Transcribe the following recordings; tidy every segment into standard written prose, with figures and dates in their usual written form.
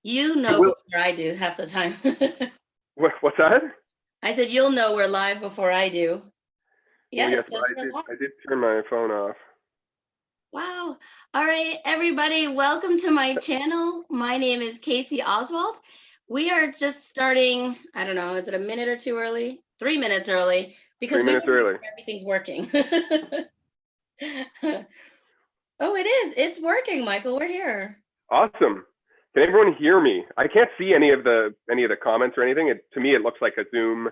You know Will, before I do half the time. what's that? I said, you'll know we're live before I do. Well, Yeah, it yes, says we're live. I did turn my phone off. Wow. All right, everybody, welcome to my channel. My name is Kasie Oswald. We are just starting, I don't know, is it a minute or two early? 3 minutes early, because 3 we minutes want to make early. sure everything's working. Oh, it is. It's working, Michael. We're here. Awesome. Can everyone hear me? I can't see any of the comments or anything. To me, it looks like a Zoom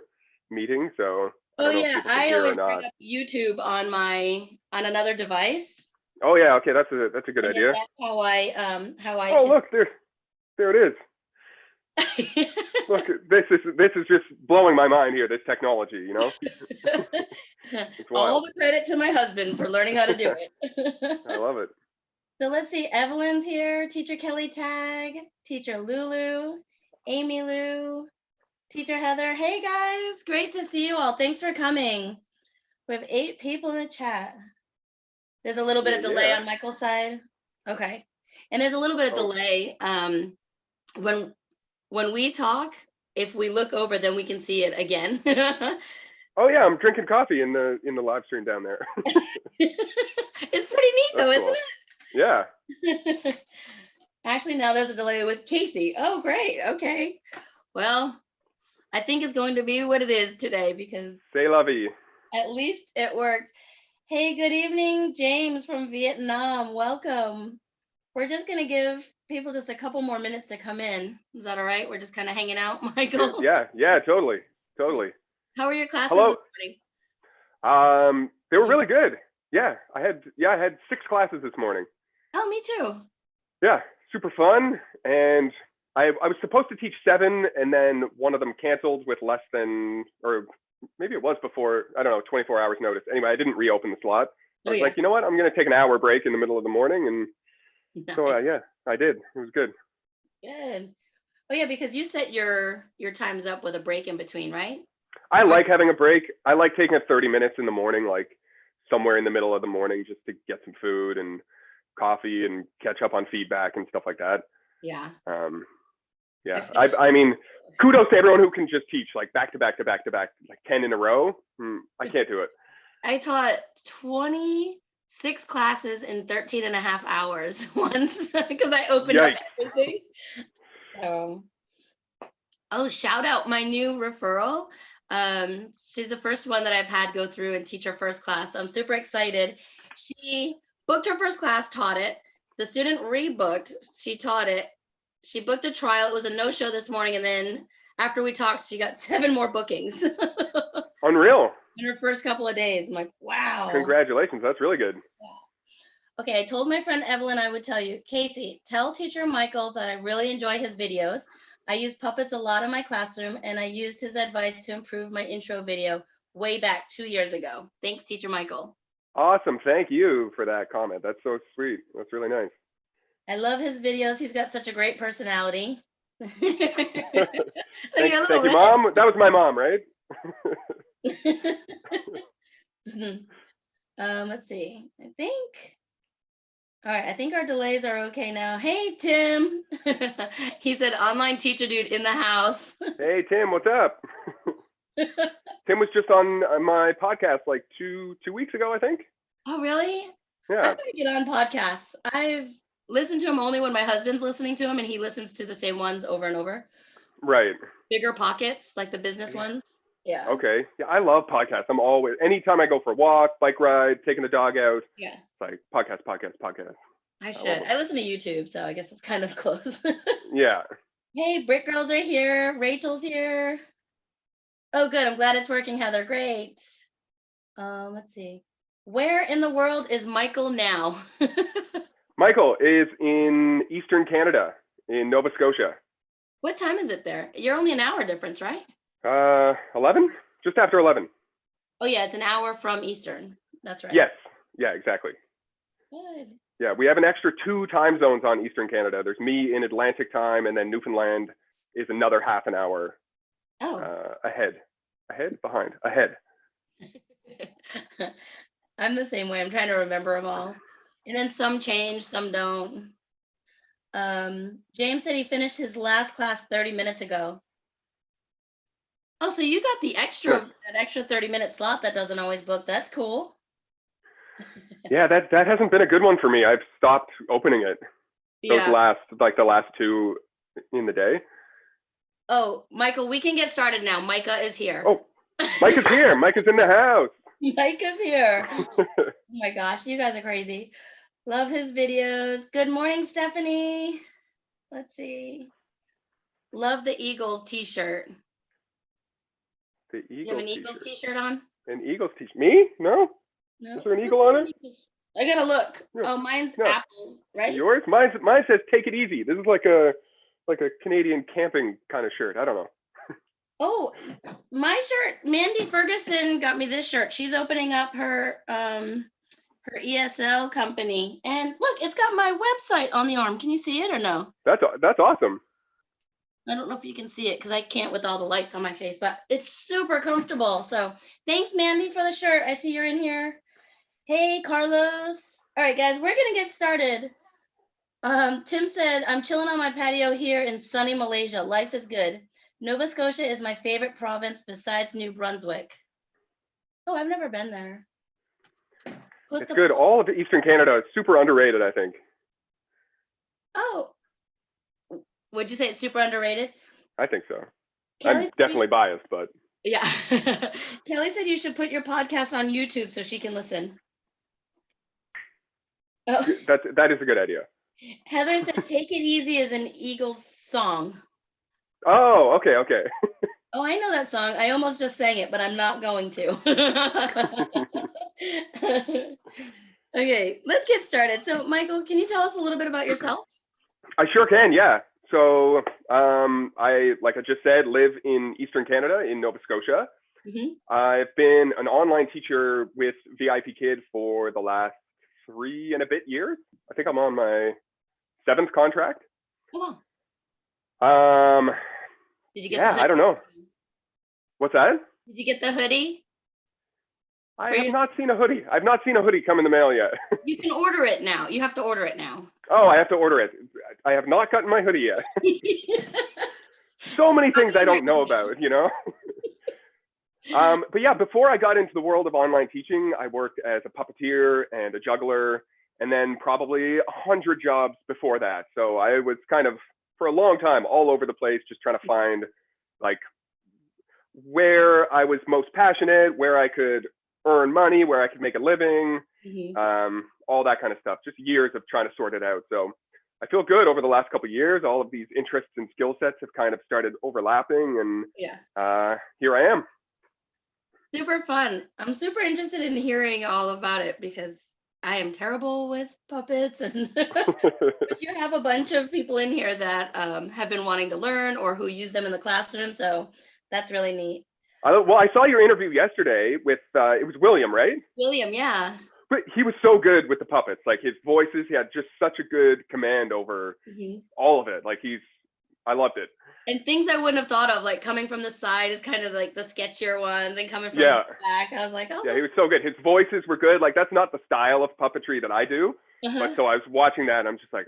meeting, so I Oh don't know if yeah, people can I hear or always bring not. up YouTube on another device, Oh yeah, okay, that's a good and then idea. that's how I Oh can. look, there it is. Look, this is just blowing my mind here. This technology, you know, it's All wild. the credit to my husband for learning how to do it. I love it. So let's see. Evelyn's here. Teacher Kelly Tag. Teacher Lulu. Amy Lou. Teacher Heather. Hey guys, great to see you all. Thanks for coming. We have 8 people in the chat. There's a little bit of delay Yeah. on Michael's side. Okay. And there's a little bit of delay when we talk. If we look over, then we can see it again. Oh yeah, I'm drinking coffee in the live stream down there. It's pretty neat though, That's cool. Isn't Yeah. it? Actually, now there's a delay with Kasie. Oh, great. Okay. Well, I think it's going to be what it is today because C'est la vie. at least it worked. Hey, good evening, James from Vietnam. Welcome. We're just going to give people just a couple more minutes to come in. Is that all right? We're just kind of hanging out, Michael. Yeah, totally. How were your classes Hello. this morning? They were really good. Yeah, I had 6 classes this morning. Oh, me too. Yeah, super fun. And I was supposed to teach 7, and then one of them canceled with less than, or maybe it was before, I don't know, 24 hours notice. Anyway, I didn't reopen the slot. I was like, you know what? I'm going to take an hour break in the middle of the morning. And nice. so, yeah, I did. It was good. Good. Oh, yeah, because you set your times up with a break in between, right? I like having a break. I like taking a 30 minutes in the morning, like somewhere in the middle of the morning, just to get some food and coffee and catch up on feedback and stuff like that. Yeah. Yeah. I mean, kudos to everyone who can just teach like back to back, like 10 in a row. I can't do it. I taught 26 classes in 13 and a half hours once because I opened up everything. So, oh, shout out my new referral. She's the first one that I've had go through and teach her first class. So I'm super excited. She booked her first class, taught it. The student rebooked, she taught it. She booked a trial. It was a no-show this morning. And then after we talked, she got 7 more bookings. Unreal. In her first couple of days. I'm like, wow. Congratulations. That's really good. Yeah. Okay, I told my friend Evelyn I would tell you. Kasie, tell teacher Michael that I really enjoy his videos. I use puppets a lot in my classroom, and I used his advice to improve my intro video way back 2 years ago. Thanks, teacher Michael. Awesome. Thank you for that comment. That's so sweet. That's really nice. I love his videos. He's got such a great personality. Thank you, Mom. That was my mom, right? Let's see. All right, I think our delays are okay now. Hey, Tim. He said online teacher dude in the house. Hey, Tim, what's up? Tim was just on my podcast like two weeks ago, I think. Oh, really? Yeah. I gotta get on podcasts. I've listened to him only when my husband's listening to him, and he listens to the same ones over and over. Right. Bigger pockets, like the business ones. Yeah. Okay. Yeah, I love podcasts. I'm always, anytime I go for a walk, bike ride, taking the dog out. Yeah. It's like podcast. I should. I listen to YouTube, so I guess it's kind of close. Yeah. Hey, Brick Girls are here. Rachel's here. Oh, good. I'm glad it's working, Heather. Great. Let's see. Where in the world is Michael now? Michael is in Eastern Canada, in Nova Scotia. What time is it there? You're only an hour difference, right? 11? Just after 11. Oh, yeah. It's an hour from Eastern. That's right. Yes. Yeah, exactly. Good. Yeah, we have an extra 2 time zones on Eastern Canada. There's me in Atlantic time, and then Newfoundland is another half an hour ahead. I'm the same way. I'm trying to remember them all. And then some change, some don't. James said he finished his last class 30 minutes ago. Oh, so you got the extra, that extra 30-minute slot that doesn't always book. That's cool. Yeah, that hasn't been a good one for me. I've stopped opening it. Those the last two in the day. Oh, Michael, we can get started now. Micah is here. Oh, Mike is here. Mike is in the house. Mike is here. Oh my gosh, you guys are crazy. Love his videos. Good morning, Stephanie. Let's see. Love the Eagles t-shirt. The Eagles You have an Eagles t-shirt on? An Eagles t-shirt? Me? No? No. Is there an eagle on it? I gotta look. No. Oh, mine's No. apples, right? Yours? Mine says "Take it easy." This is like a Canadian camping kind of shirt. I don't know. Oh, my shirt. Mandy Ferguson got me this shirt. She's opening up her her ESL company, and look, it's got my website on the arm. Can you see it or no? That's awesome. I don't know if you can see it because I can't with all the lights on my face, but it's super comfortable. So thanks, Mandy, for the shirt. I see you're in here. Hey, Carlos. All right, guys, we're gonna get started. Tim said, I'm chilling on my patio here in sunny Malaysia. Life is good. Nova Scotia is my favorite province besides New Brunswick. Oh, I've never been there. It's good. All of Eastern Canada is super underrated, I think. Oh, would you say it's super underrated? I think so. Kelly I'm definitely biased, but. Yeah. Kelly said you should put your podcast on YouTube so she can listen. Oh. That is a good idea. Heather said, "Take It Easy" is an Eagles song. Oh, okay. Oh, I know that song. I almost just sang it, but I'm not going to. Okay, let's get started. So, Michael, can you tell us a little bit about yourself? I sure can, yeah. So, like I just said, live in Eastern Canada in Nova Scotia. Mm-hmm. I've been an online teacher with VIPKid for the last 3 and a bit years. I think I'm on my 7th contract. Oh. Did you get the hoodie? I don't know. What's that? Did you get the hoodie? I have not seen a hoodie. I've not seen a hoodie come in the mail yet. You can order it now. You have to order it now. Oh, I have to order it. I have not gotten my hoodie yet. So many things I don't know about, you know? But yeah, before I got into the world of online teaching, I worked as a puppeteer and a juggler, and then probably 100 jobs before that. So I was kind of, for a long time, all over the place, just trying to find like where I was most passionate, where I could earn money, where I could make a living, all that kind of stuff. Just years of trying to sort it out. So I feel good over the last couple of years. All of these interests and skill sets have kind of started overlapping, and here I am. Super fun. I'm super interested in hearing all about it because I am terrible with puppets, and but you have a bunch of people in here that have been wanting to learn or who use them in the classroom. So that's really neat. Well, I saw your interview yesterday with, it was William, right? William, yeah. But he was so good with the puppets. Like his voices, he had just such a good command over all of it. Like I loved it. And things I wouldn't have thought of, like coming from the side is kind of like the sketchier ones, and coming from the back, I was like, oh. Yeah, he was so good. His voices were good. Like that's not the style of puppetry that I do. But so I was watching that and I'm just like,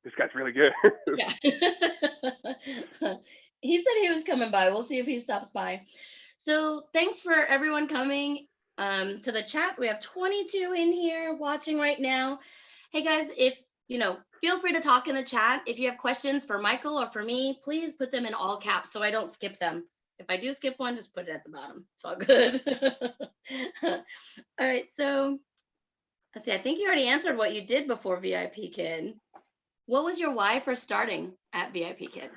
this guy's really good. Yeah. He said he was coming by. We'll see if he stops by. So thanks for everyone coming to the chat. We have 22 in here watching right now. Hey guys, if feel free to talk in the chat. If you have questions for Michael or for me, please put them in all caps so I don't skip them. If I do skip one, just put it at the bottom. It's all good. All right, so let's see. I think you already answered what you did before VIPKid. What was your why for starting at VIPKid?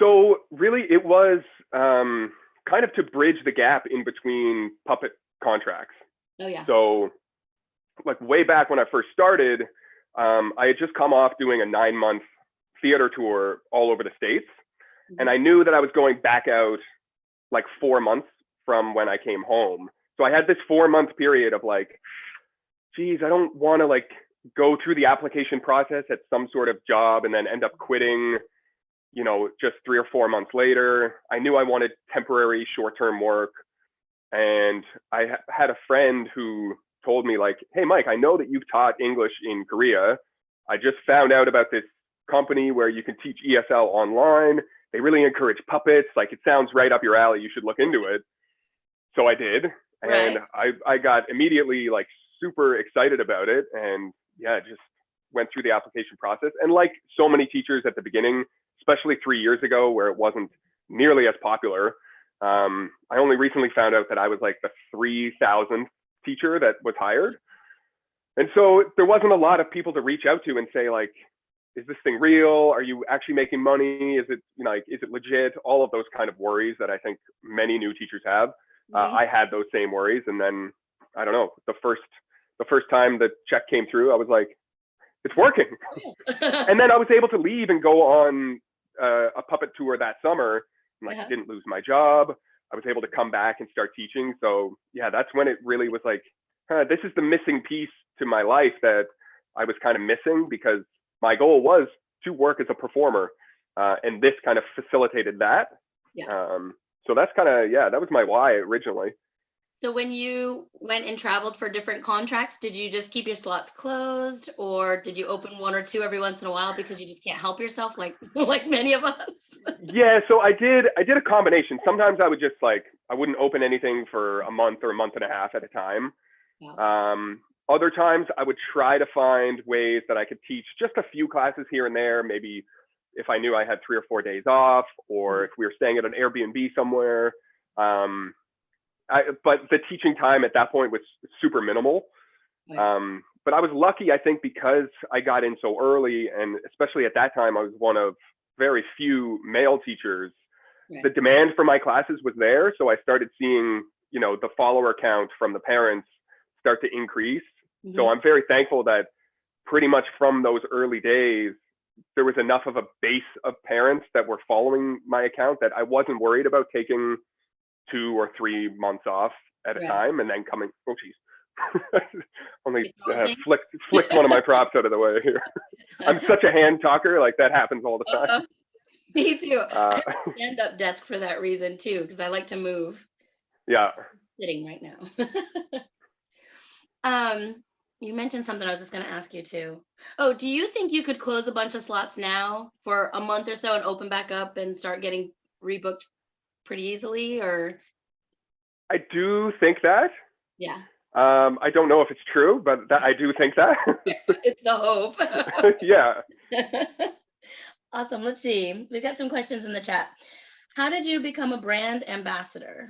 So really, it was kind of to bridge the gap in between puppet contracts. Oh yeah. So like way back when I first started, I had just come off doing a 9-month theater tour all over the States. And I knew that I was going back out like 4 months from when I came home. So I had this 4-month period of like, geez, I don't want to like go through the application process at some sort of job and then end up quitting, just 3 or 4 months later. I knew I wanted temporary short-term work. And I had a friend who told me like, hey, Mike, I know that you've taught English in Korea. I just found out about this company where you can teach ESL online. They really encourage puppets. Like, it sounds right up your alley. You should look into it. So I did. And I got immediately like super excited about it. And yeah, just went through the application process. And like so many teachers at the beginning, especially 3 years ago, where it wasn't nearly as popular, I only recently found out that I was like the 3,000th teacher that was hired. And so there wasn't a lot of people to reach out to and say, like, is this thing real? Are you actually making money? Is it, you know, like, is it legit? All of those kind of worries that I think many new teachers have. I had those same worries. And then, I don't know, the first time the check came through, I was like, it's working. And then I was able to leave and go on a puppet tour that summer. And like, I didn't lose my job. I was able to come back and start teaching. So yeah, that's when it really was like, this is the missing piece to my life that I was kind of missing, because my goal was to work as a performer. And this kind of facilitated that. So that's kind of, yeah, that was my why originally. So when you went and traveled for different contracts, did you just keep your slots closed, or did you open one or two every once in a while because you just can't help yourself, like many of us? Yeah, so I did a combination. Sometimes I would just like, I wouldn't open anything for a month or a month and a half at a time. Other times I would try to find ways that I could teach just a few classes here and there, maybe if I knew I had 3 or 4 days off, or if we were staying at an Airbnb somewhere. But the teaching time at that point was super minimal. But I was lucky, I think, because I got in so early, and especially at that time, I was one of very few male teachers. The demand for my classes was there. So I started seeing, you know, the follower count from the parents start to increase. So I'm very thankful that pretty much from those early days, there was enough of a base of parents that were following my account that I wasn't worried about taking 2 or 3 months off at a time and then coming. Oh geez, only flicked one of my props out of the way here. I'm such a hand talker, like that happens all the time. Me too. I have a stand-up desk for that reason too, because I like to move. Yeah. I'm sitting right now. You mentioned something I was just going to ask you too. Oh, do you think you could close a bunch of slots now for a month or so and open back up and start getting rebooked pretty easily, or? I do think that. Yeah. I don't know if it's true, but I do think that. It's the hope. Yeah. Awesome. Let's see. We've got some questions in the chat. How did you become a brand ambassador?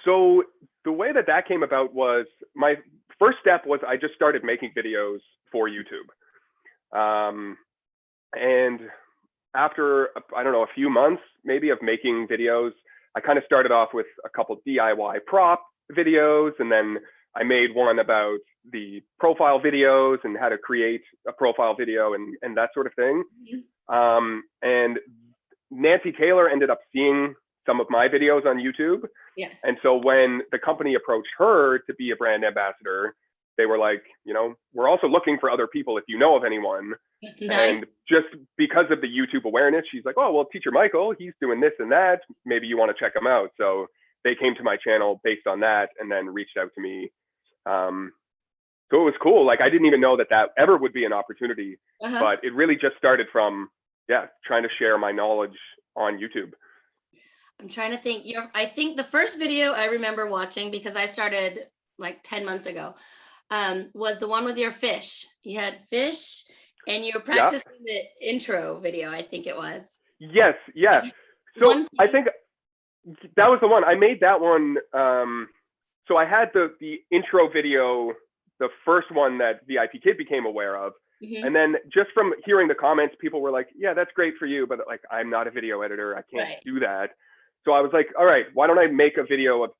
So the way that came about was, my first step was I just started making videos for YouTube. And after, I don't know, a few months maybe of making videos, I kind of started off with a couple DIY prop videos, and then I made one about the profile videos and how to create a profile video and that sort of thing. And Nancy Taylor ended up seeing some of my videos on YouTube. And so when the company approached her to be a brand ambassador, they were like, you know, we're also looking for other people if you know of anyone. And just because of the YouTube awareness, she's like, oh, well, Teacher Michael, he's doing this and that. Maybe you want to check him out. So they came to my channel based on that and then reached out to me. So it was cool. Like, I didn't even know that ever would be an opportunity, but it really just started from, trying to share my knowledge on YouTube. I'm trying to think. I think the first video I remember watching, because I started like 10 months ago, was the one with your fish. You had fish and you were practicing the intro video, I think it was. Yes. So I think that was the one. I made that one. So I had the intro video, the first one that VIPKid became aware of. And then just from hearing the comments, people were like, yeah, that's great for you, but like, I'm not a video editor. I can't do that. So I was like, all right, why don't I make a video of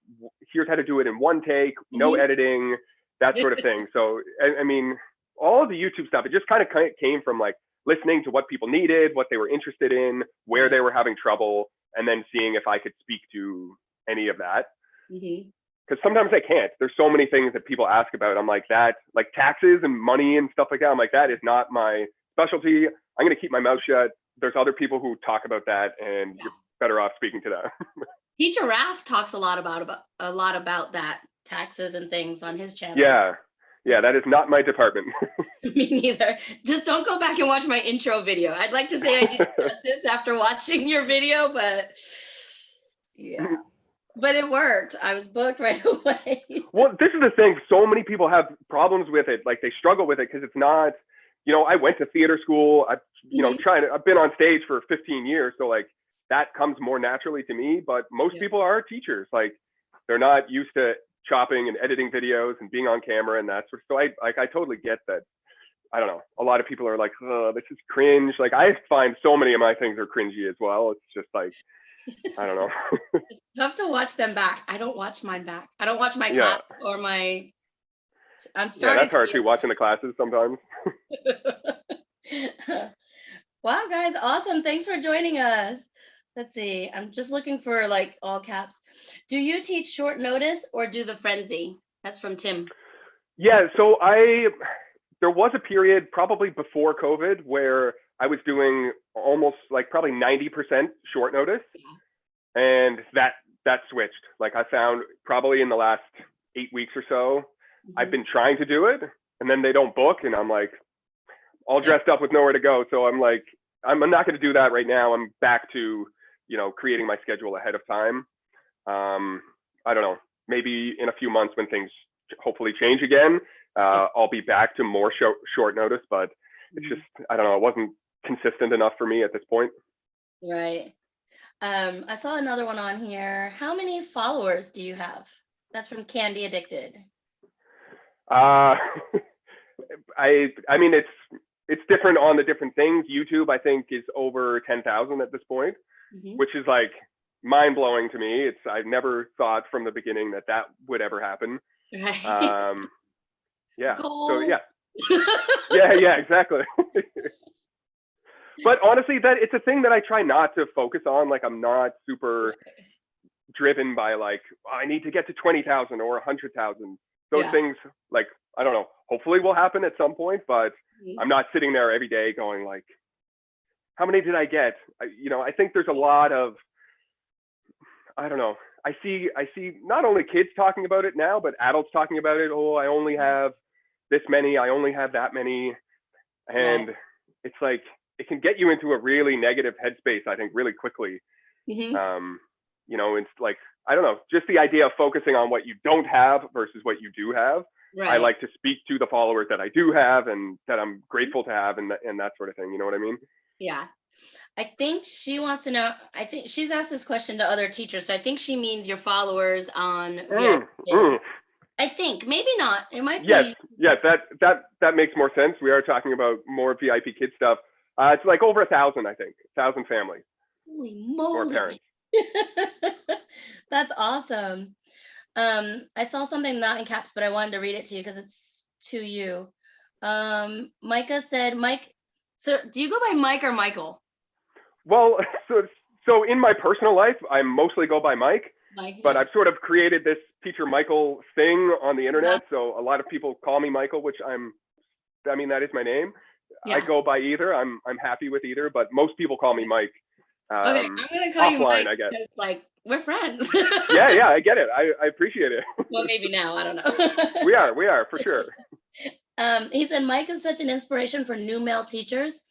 here's how to do it in one take, no editing, that sort of thing. So, I mean, all of the YouTube stuff, it just kind of came from like listening to what people needed, what they were interested in, where they were having trouble, and then seeing if I could speak to any of that. Because sometimes I can't. There's so many things that people ask about. I'm like, that, like taxes and money and stuff like that. I'm like, that is not my specialty. I'm going to keep my mouth shut. There's other people who talk about that, and you're better off speaking to them. Teacher Raph talks a lot about that, taxes and things on his channel. Yeah, that is not my department. Me neither. Just don't go back and watch my intro video. I'd like to say I did justice after watching your video, but yeah. But it worked. I was booked right away. Well, this is the thing. So many people have problems with it. Like they struggle with it because it's not, I went to theater school. I've been on stage for 15 years. So like that comes more naturally to me, but most people are teachers. Like they're not used to chopping and editing videos and being on camera and that sort of. So I totally get that. I don't know. A lot of people are like, oh, this is cringe. Like I find so many of my things are cringy as well. It's just like, I don't know. It's tough to watch them back. I don't watch mine back. I don't watch my class or my. I'm starting. Yeah, that's hard too. Watching the classes sometimes. Wow, guys, awesome! Thanks for joining us. Let's see. I'm just looking for like all caps. Do you teach short notice or do the frenzy? That's from Tim. Yeah. So there was a period probably before COVID where I was doing almost like probably 90% short notice. And that switched. Like I found probably in the last 8 weeks or so, I've been trying to do it and then they don't book and I'm like all dressed up with nowhere to go. So I'm like, I'm not going to do that right now. I'm back to, creating my schedule ahead of time. I don't know, maybe in a few months when things hopefully change again, I'll be back to more short notice, but it's just, I don't know, it wasn't consistent enough for me at this point. Right. I saw another one on here. How many followers do you have? That's from Candy Addicted. I mean, it's different on the different things. YouTube, I think, is over 10,000 at this point, which is like mind blowing to me. I never thought from the beginning that would ever happen. Right. Yeah. Goal. So yeah. yeah, exactly. But honestly, it's a thing that I try not to focus on. Like I'm not super driven by like, oh, I need to get to 20,000 or 100,000. Those things, like, I don't know, hopefully will happen at some point, but I'm not sitting there every day going like, how many did I get? I think there's a lot of, I don't know. I see not only kids talking about it now, but adults talking about it. Oh, I only have this many. I only have that many. And it's like, it can get you into a really negative headspace, I think, really quickly. It's like, I don't know, just the idea of focusing on what you don't have versus what you do have. Right. I like to speak to the followers that I do have and that I'm grateful to have and that sort of thing. You know what I mean? Yeah. I think she wants to know, I think she's asked this question to other teachers. So I think she means your followers on VIPKid. I think, maybe not. It might be. Yes, that makes more sense. We are talking about more VIPKid stuff. It's like over 1,000, I think, 1,000 families. Holy moly. Or parents. That's awesome. I saw something not in caps, but I wanted to read it to you because it's to you. Micah said, Mike, so do you go by Mike or Michael? Well, so in my personal life, I mostly go by Mike, but I've sort of created this Teacher Michael thing on the internet. So a lot of people call me Michael, which that is my name. I go by either. I'm happy with either, but most people call me Mike. Okay, I'm gonna call you Mike, I guess. Because like we're friends. yeah, I get it. I appreciate it. Well, maybe now, I don't know. we are for sure. He said Mike is such an inspiration for new male teachers.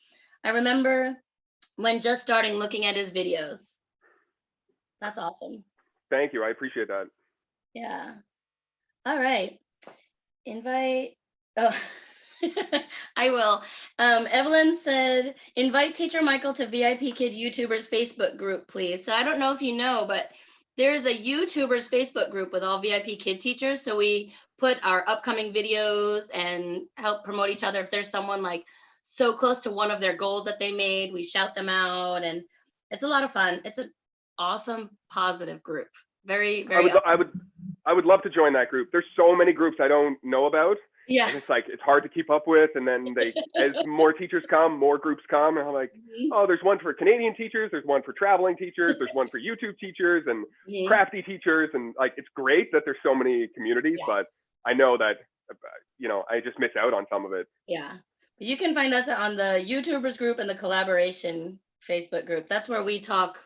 I remember when just starting looking at his videos. That's awesome. Thank you. I appreciate that. Yeah. All right. Invite. Oh. I will. Evelyn said, invite Teacher Michael to VIPKid YouTubers Facebook group, please. So I don't know if you know, but there's a YouTubers Facebook group with all VIPKid teachers. So we put our upcoming videos and help promote each other. If there's someone like so close to one of their goals that they made, we shout them out, and it's a lot of fun. It's an awesome, positive group. Very, very. I would love to join that group. There's so many groups I don't know about. Yeah. And it's like, it's hard to keep up with. And then as more teachers come, more groups come. And I'm like, oh, there's one for Canadian teachers. There's one for traveling teachers. There's one for YouTube teachers and crafty teachers. And like, it's great that there's so many communities, but I know that, I just miss out on some of it. Yeah. You can find us on the YouTubers group and the collaboration Facebook group. That's where we talk.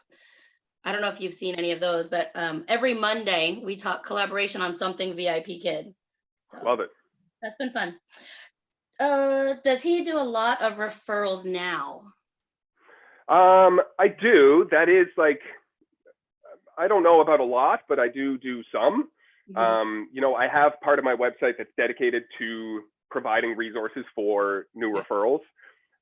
I don't know if you've seen any of those, but every Monday we talk collaboration on something VIPKid. So. Love it. That's been fun. Does he do a lot of referrals now? I do. That is like, I don't know about a lot, but I do some. You know, I have part of my website that's dedicated to providing resources for new referrals.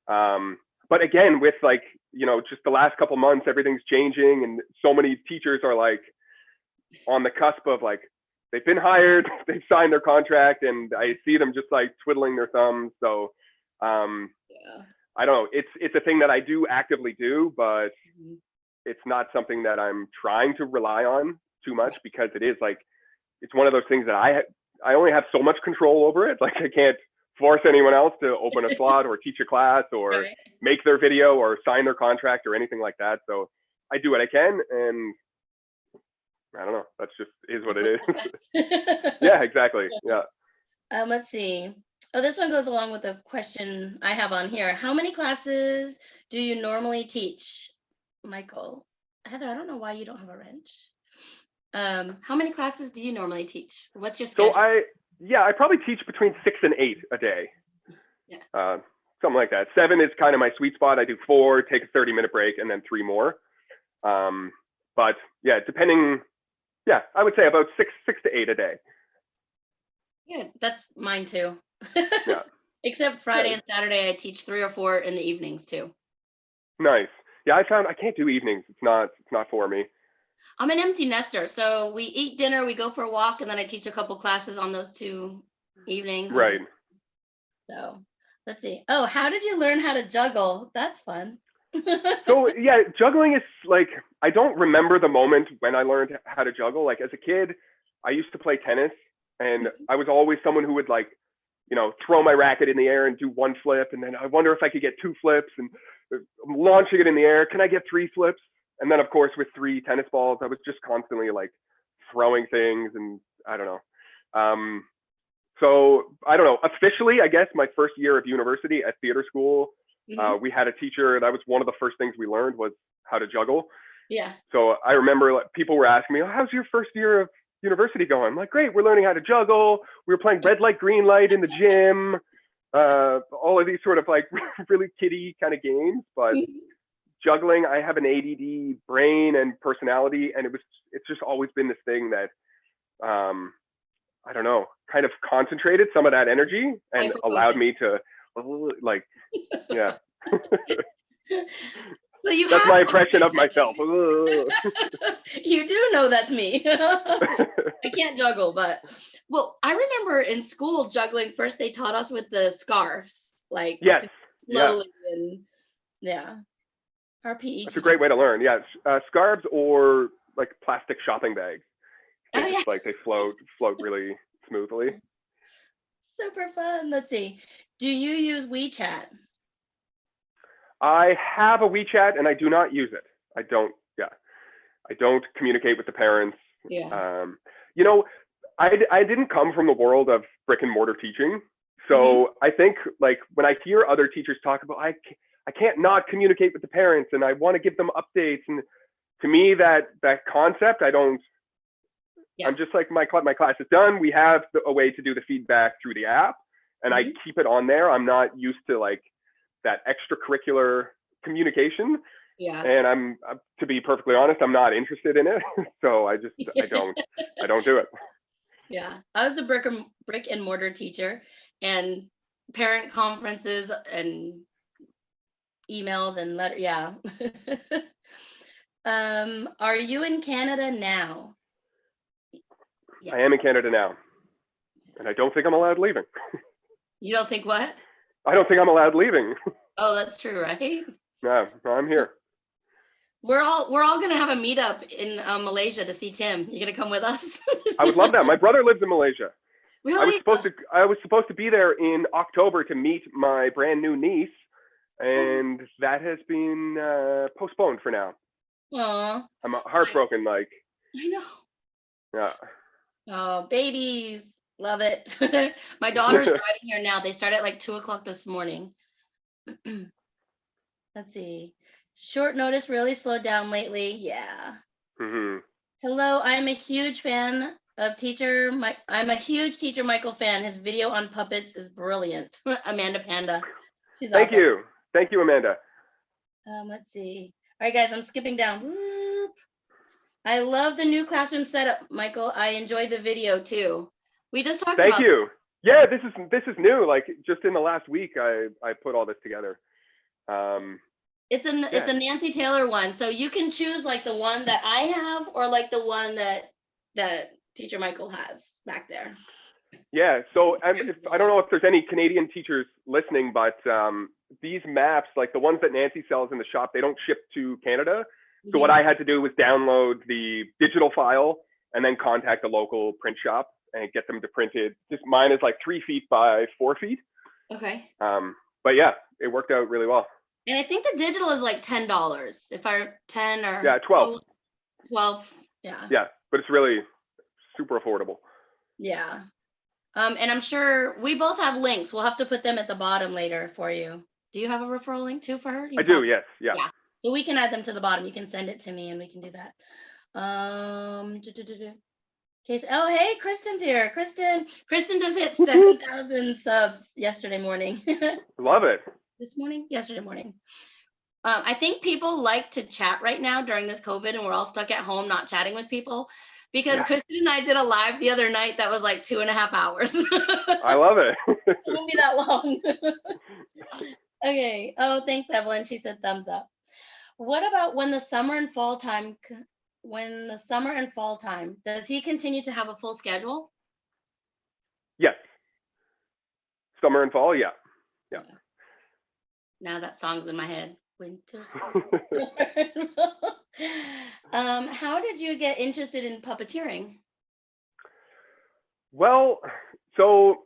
But again, with like, you know, just the last couple months, everything's changing, and so many teachers are like on the cusp of like, they've been hired, they've signed their contract, and I see them just like twiddling their thumbs. So I don't know. It's a thing that I do actively do, but it's not something that I'm trying to rely on too much, because it is like, it's one of those things that I only have so much control over it. Like I can't force anyone else to open a slot or teach a class or make their video or sign their contract or anything like that. So I do what I can, and I don't know. That's just is what it is. Yeah, exactly. Yeah. Let's see. Oh, this one goes along with the question I have on here. How many classes do you normally teach, Michael? Heather, I don't know why you don't have a wrench. How many classes do you normally teach? What's your schedule? So I probably teach between 6 and 8 a day. Yeah. Something like that. 7 is kind of my sweet spot. I do 4, take a 30-minute break, and then 3 more. But yeah, depending. Yeah, I would say about 6 to 8 a day. Yeah, that's mine too. Yeah. Except Friday and Saturday, I teach 3 or 4 in the evenings too. Nice. Yeah, I found I can't do evenings. It's not for me. I'm an empty nester, so we eat dinner, we go for a walk, and then I teach a couple classes on those 2 evenings. Right. So let's see. Oh, how did you learn how to juggle? That's fun. So yeah, juggling is like, I don't remember the moment when I learned how to juggle. Like as a kid, I used to play tennis, and I was always someone who would like, you know, throw my racket in the air and do 1 flip, and then I wonder if I could get 2 flips, and I'm launching it in the air. Can I get 3 flips? And then of course with 3 tennis balls, I was just constantly like throwing things, and I don't know. So I don't know. Officially, I guess my first year of university at theater school, we had a teacher. That was one of the first things we learned was how to juggle. Yeah. So I remember like, people were asking me, oh, how's your first year of university going? I'm like, great, we're learning how to juggle. We were playing red light, green light in the gym. All of these sort of like really kiddie kind of games. But juggling, I have an ADD brain and personality, and it's just always been this thing that I don't know, kind of concentrated some of that energy and allowed me to like, yeah. So that's my impression of myself. You do know that's me. I can't juggle, but well, I remember in school juggling. First, they taught us with the scarves, like slowly, and our PE. That's a great way to learn. Yeah, scarves or like plastic shopping bags. Just like they float really smoothly. Super fun. Let's see. Do you use WeChat? I have a WeChat and I do not use it. I don't communicate with the parents. Yeah. You know, I didn't come from the world of brick and mortar teaching. So I think like when I hear other teachers talk about, I can't not communicate with the parents and I want to give them updates. And to me, that concept, I don't, I'm just like, my class is done. We have a way to do the feedback through the app, and I keep it on there. I'm not used to like that extracurricular communication. Yeah. And I'm to be perfectly honest, I'm not interested in it. So I don't do it. Yeah. I was a brick and mortar teacher, and parent conferences and emails and letter. Yeah. Are you in Canada now? I am in Canada now, and I don't think I'm allowed leaving. You don't think what? I don't think I'm allowed leaving. Oh, that's true, right? No, I'm here. We're all gonna have a meetup in Malaysia to see Tim. You gonna come with us? I would love that. My brother lives in Malaysia. Really? I was supposed to be there in October to meet my brand new niece, and that has been postponed for now. Aw. I'm heartbroken. Like. I know. Yeah. Oh, babies. Love it. My daughter's driving here now. They start at like 2:00 this morning. Let's see. Short notice really slowed down lately. Yeah. Hello, I'm a huge fan of Teacher Mike. I'm a huge Teacher Michael fan. His video on puppets is brilliant. Amanda Panda. She's Thank awesome. you. Thank you, Amanda. Let's see. All right, guys, I'm skipping down. I love the new classroom setup, Michael. I enjoyed the video too. We just talked about. Thank you. Yeah, this is new. Like just in the last week, I put all this together. It's a Nancy Taylor one, so you can choose like the one that I have or like the one that Teacher Michael has back there. Yeah, so I don't know if there's any Canadian teachers listening, but these maps, like the ones that Nancy sells in the shop, they don't ship to Canada. So what I had to do was download the digital file and then contact the local print shop and get them to print it. Just mine is like 3 feet by 4 feet. Okay. But yeah, it worked out really well. And I think the digital is like $10. If I 10 or yeah, 12. 12. Yeah. Yeah, but it's really super affordable. Yeah. And I'm sure we both have links. We'll have to put them at the bottom later for you. Do you have a referral link too for her? I do, yes. Yeah. So we can add them to the bottom. You can send it to me and we can do that. Case. Oh, hey, Kristen's here. Kristen just hit 7,000 subs yesterday morning. Love it. Yesterday morning. I think people like to chat right now during this COVID and we're all stuck at home not chatting with people because Kristen and I did a live the other night that was like 2.5 hours. I love it. It won't be that long. Okay. Oh, thanks, Evelyn. She said thumbs up. What about when the summer and fall time, does he continue to have a full schedule? Yes. Summer and fall, yeah. Now that song's in my head. Winter. How did you get interested in puppeteering? Well, so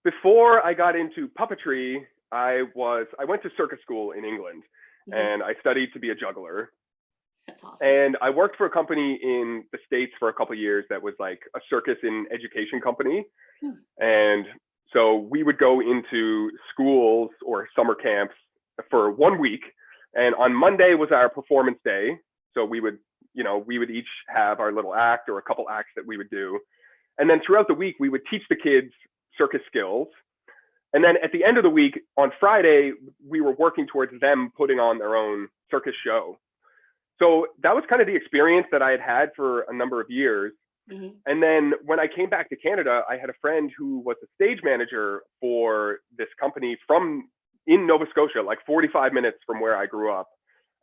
before I got into puppetry, I went to circus school in England. And I studied to be a juggler. That's awesome. And I worked for a company in the States for a couple of years that was like a circus in education company. And so we would go into schools or summer camps for 1 week. And on Monday was our performance day. So we would each have our little act or a couple acts that we would do. And then throughout the week, we would teach the kids circus skills. And then at the end of the week, on Friday, we were working towards them putting on their own circus show. So that was kind of the experience that I had had for a number of years. And then when I came back to Canada, I had a friend who was a stage manager for this company in Nova Scotia, like 45 minutes from where I grew up.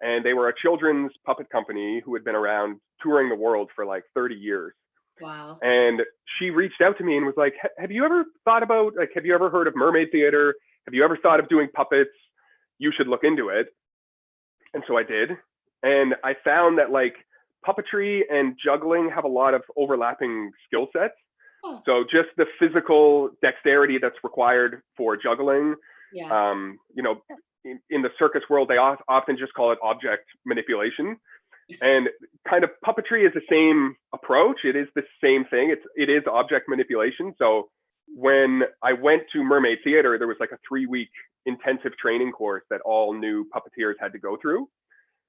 And they were a children's puppet company who had been around touring the world for like 30 years. Wow. And she reached out to me and was like, have you ever heard of mermaid theater? Have you ever thought of doing puppets? You should look into it. And so I did. And I found that like puppetry and juggling have a lot of overlapping skill sets. So just the physical dexterity that's required for juggling, in the circus world, they often just call it object manipulation. And kind of puppetry is the same approach. It is the same thing. It is object manipulation. So when I went to mermaid theater, there was like a 3-week intensive training course that all new puppeteers had to go through.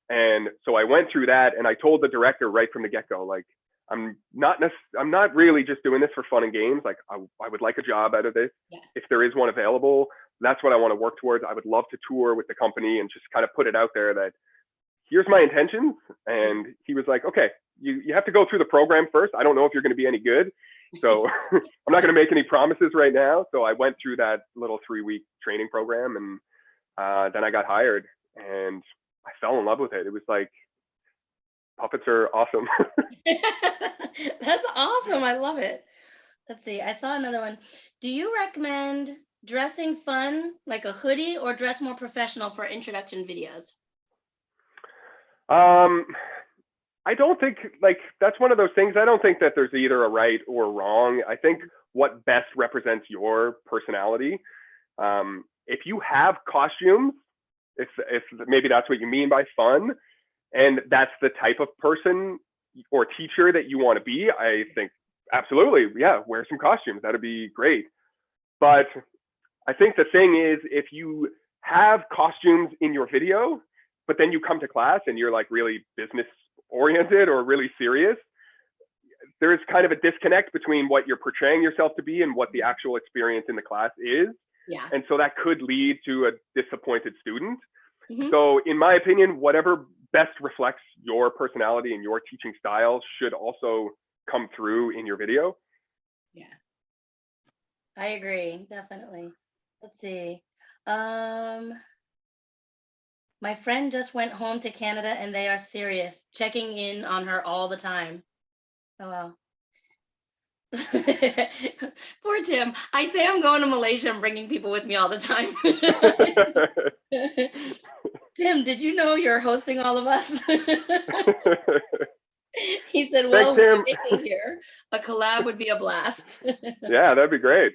And so I went through that and I told the director right from the get-go, like, I'm not really just doing this for fun and games. Like I would like a job out of this. If there is one available, that's what I want to work towards. I would love to tour with the company and just kind of put it out there that here's my intentions. And he was like, okay, you have to go through the program first. I don't know if you're going to be any good. So I'm not going to make any promises right now. So I went through that little 3-week training program and then I got hired and I fell in love with it. It was like, puppets are awesome. That's awesome. I love it. Let's see. I saw another one. Do you recommend dressing fun like a hoodie or dress more professional for introduction videos? I don't think that's one of those things. I don't think that there's either a right or wrong. I think what best represents your personality. If you have costumes, if maybe that's what you mean by fun, and that's the type of person or teacher that you want to be, I think absolutely, yeah, wear some costumes. That'd be great. But I think the thing is, if you have costumes in your video, but then you come to class and you're like really business oriented or really serious, there's kind of a disconnect between what you're portraying yourself to be and what the actual experience in the class is. Yeah. And so that could lead to a disappointed student. Mhm. So in my opinion, whatever best reflects your personality and your teaching style should also come through in your video. Yeah. I agree, definitely. Let's see. My friend just went home to Canada and they are serious, checking in on her all the time. Oh wow. Poor Tim. I say I'm going to Malaysia and bringing people with me all the time. Tim, did you know you're hosting all of us? He said, well, Thanks, with Tim. Katie here, a collab would be a blast. Yeah, that'd be great.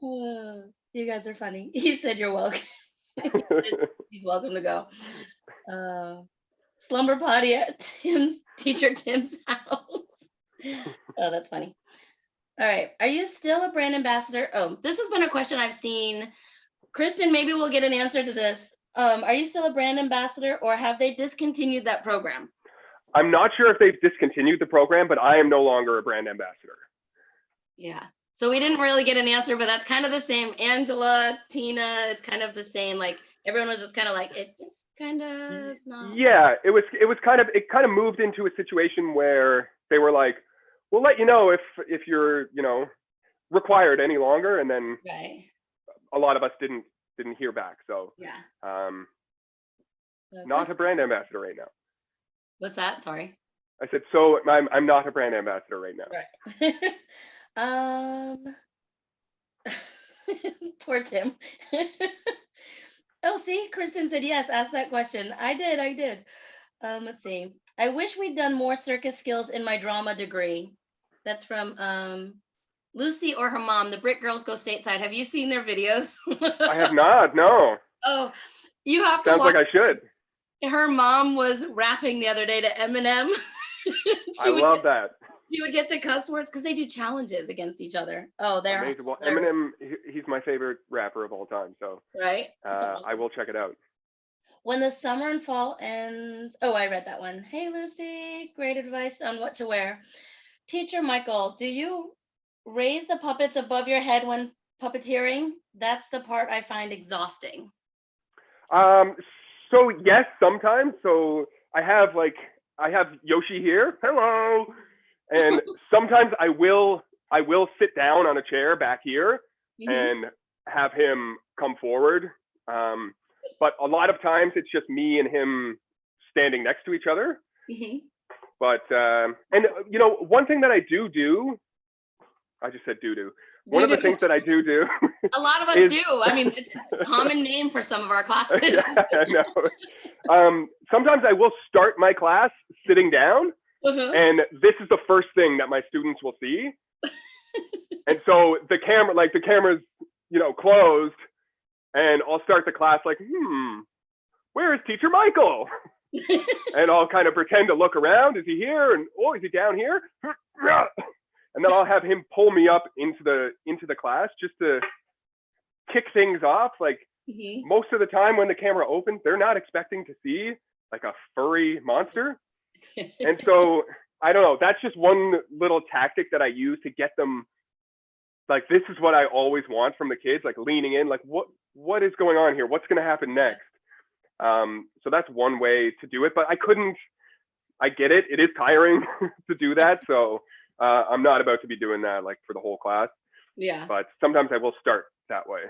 You guys are funny. He said, you're welcome. He's welcome to go. Slumber potty at teacher Tim's house. Oh, that's funny. All right. Are you still a brand ambassador? Oh, this has been a question I've seen. Kristen, maybe we'll get an answer to this. Are you still a brand ambassador or have they discontinued that program? I'm not sure if they've discontinued the program, but I am no longer a brand ambassador. Yeah. So we didn't really get an answer, but that's kind of the same. Angela, Tina, it's kind of the same. Like everyone was just kind of like, it just kind of is not. Yeah, it kind of moved into a situation where they were like, we'll let you know if you're, required any longer. And then Right. a lot of us didn't hear back. So Yeah. Not a brand ambassador right now. What's that? Sorry. I said, so I'm not a brand ambassador right now. Right. Poor Tim. Oh, see, Kristen said yes, ask that question. I did. Let's see. I wish we'd done more circus skills in my drama degree. That's from Lucy or her mom, the Brick Girls Go Stateside. Have you seen their videos? I have not, no. Oh, you have to Sounds watch. like I should. Her mom was rapping the other day to Eminem. I love that. She would get to cuss words because they do challenges against each other. Oh, they're amazing. Well, Eminem, he's my favorite rapper of all time. So right. Awesome. I will check it out. When the summer and fall ends. Oh, I read that one. Hey, Lucy, great advice on what to wear. Teacher Michael, do you raise the puppets above your head when puppeteering? That's the part I find exhausting. So yes, sometimes. So I have Yoshi here. Hello. And sometimes I will sit down on a chair back here and have him come forward. But a lot of times it's just me and him standing next to each other. But one thing that I do, I just said do. One of the things that I do. A lot of us do. I mean, it's a common name for some of our classes. Yeah, I know. Sometimes I will start my class sitting down. And this is the first thing that my students will see. And so the camera's, closed, and I'll start the class like, where is Teacher Michael? And I'll kind of pretend to look around. Is he here? And oh, is he down here? And then I'll have him pull me up into the class just to kick things off. Like most of the time when the camera opens, they're not expecting to see like a furry monster. And so I don't know, that's just one little tactic that I use to get them like, this is what I always want from the kids, like leaning in, like what is going on here? What's going to happen next? So that's one way to do it, but I get it. It is tiring to do that. So I'm not about to be doing that like for the whole class. Yeah. But sometimes I will start that way.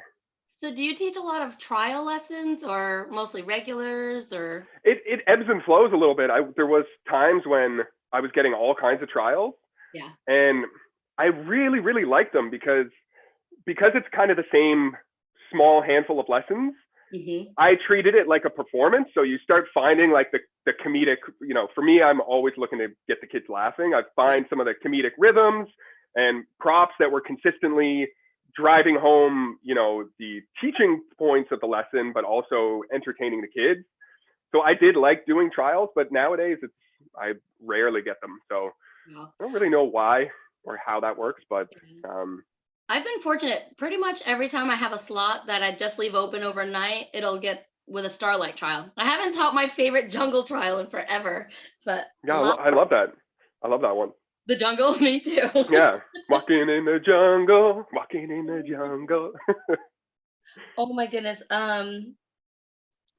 So do you teach a lot of trial lessons or mostly regulars or? It ebbs and flows a little bit. There was times when I was getting all kinds of trials. Yeah. And I really, really liked them because it's kind of the same small handful of lessons. I treated it like a performance. So you start finding like the comedic, for me, I'm always looking to get the kids laughing. I find some of the comedic rhythms and props that were consistently driving home, the teaching points of the lesson, but also entertaining the kids. So I did like doing trials, but nowadays I rarely get them. So I don't really know why or how that works, but I've been fortunate. Pretty much every time I have a slot that I just leave open overnight, it'll get with a Starlight trial. I haven't taught my favorite jungle trial in forever, but yeah, I love that. I love that one. The jungle, me too. Yeah, walking in the jungle, walking in the jungle. Oh my goodness.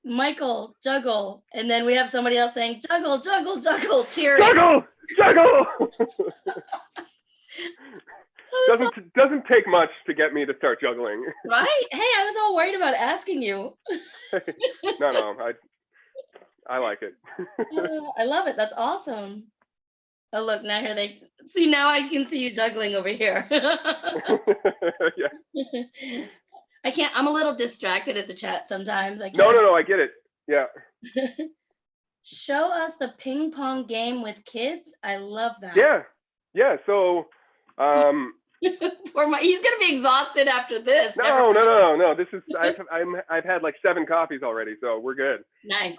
Michael, juggle. And then we have somebody else saying, juggle, juggle, juggle, cheering. Juggle, juggle. Doesn't take much to get me to start juggling. Right? Hey, I was all worried about asking you. No, I like it. I love it. That's awesome. Oh, look, now here they see. Now I can see you juggling over here. Yeah. I can't. I'm a little distracted at the chat sometimes. I can't. No, I get it. Yeah. Show us the ping pong game with kids. I love that. Yeah. So, he's gonna be exhausted after this. No. This is I've had like 7 coffees already, so we're good. Nice.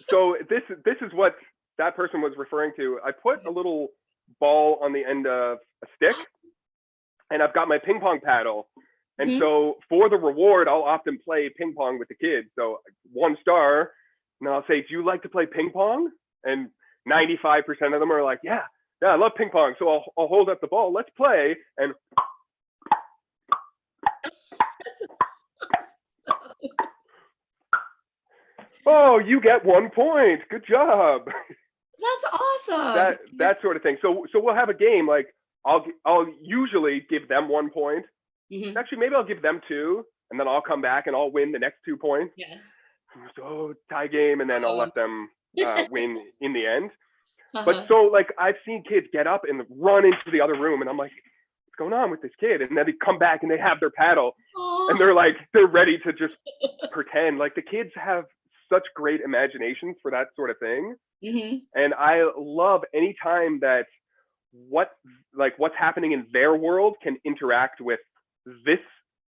So this is what that person was referring to. I put a little ball on the end of a stick, and I've got my ping pong paddle. And so for the reward, I'll often play ping pong with the kids. So 1 star, and I'll say, "Do you like to play ping pong?" And 95% of them are like, "Yeah, I love ping pong." So I'll hold up the ball. Let's play. And oh, you get 1 point. Good job. That's awesome. That sort of thing. So we'll have a game. Like I'll usually give them 1 point. Actually, maybe I'll give them 2, and then I'll come back and I'll win the next 2 points. Yeah. So tie game, and then I'll let them win in the end. Uh-huh. But so like I've seen kids get up and run into the other room, and I'm like, what's going on with this kid? And then they come back and they have their paddle, and they're ready to just pretend. Like the kids have such great imaginations for that sort of thing. And I love any time that what's happening in their world can interact with this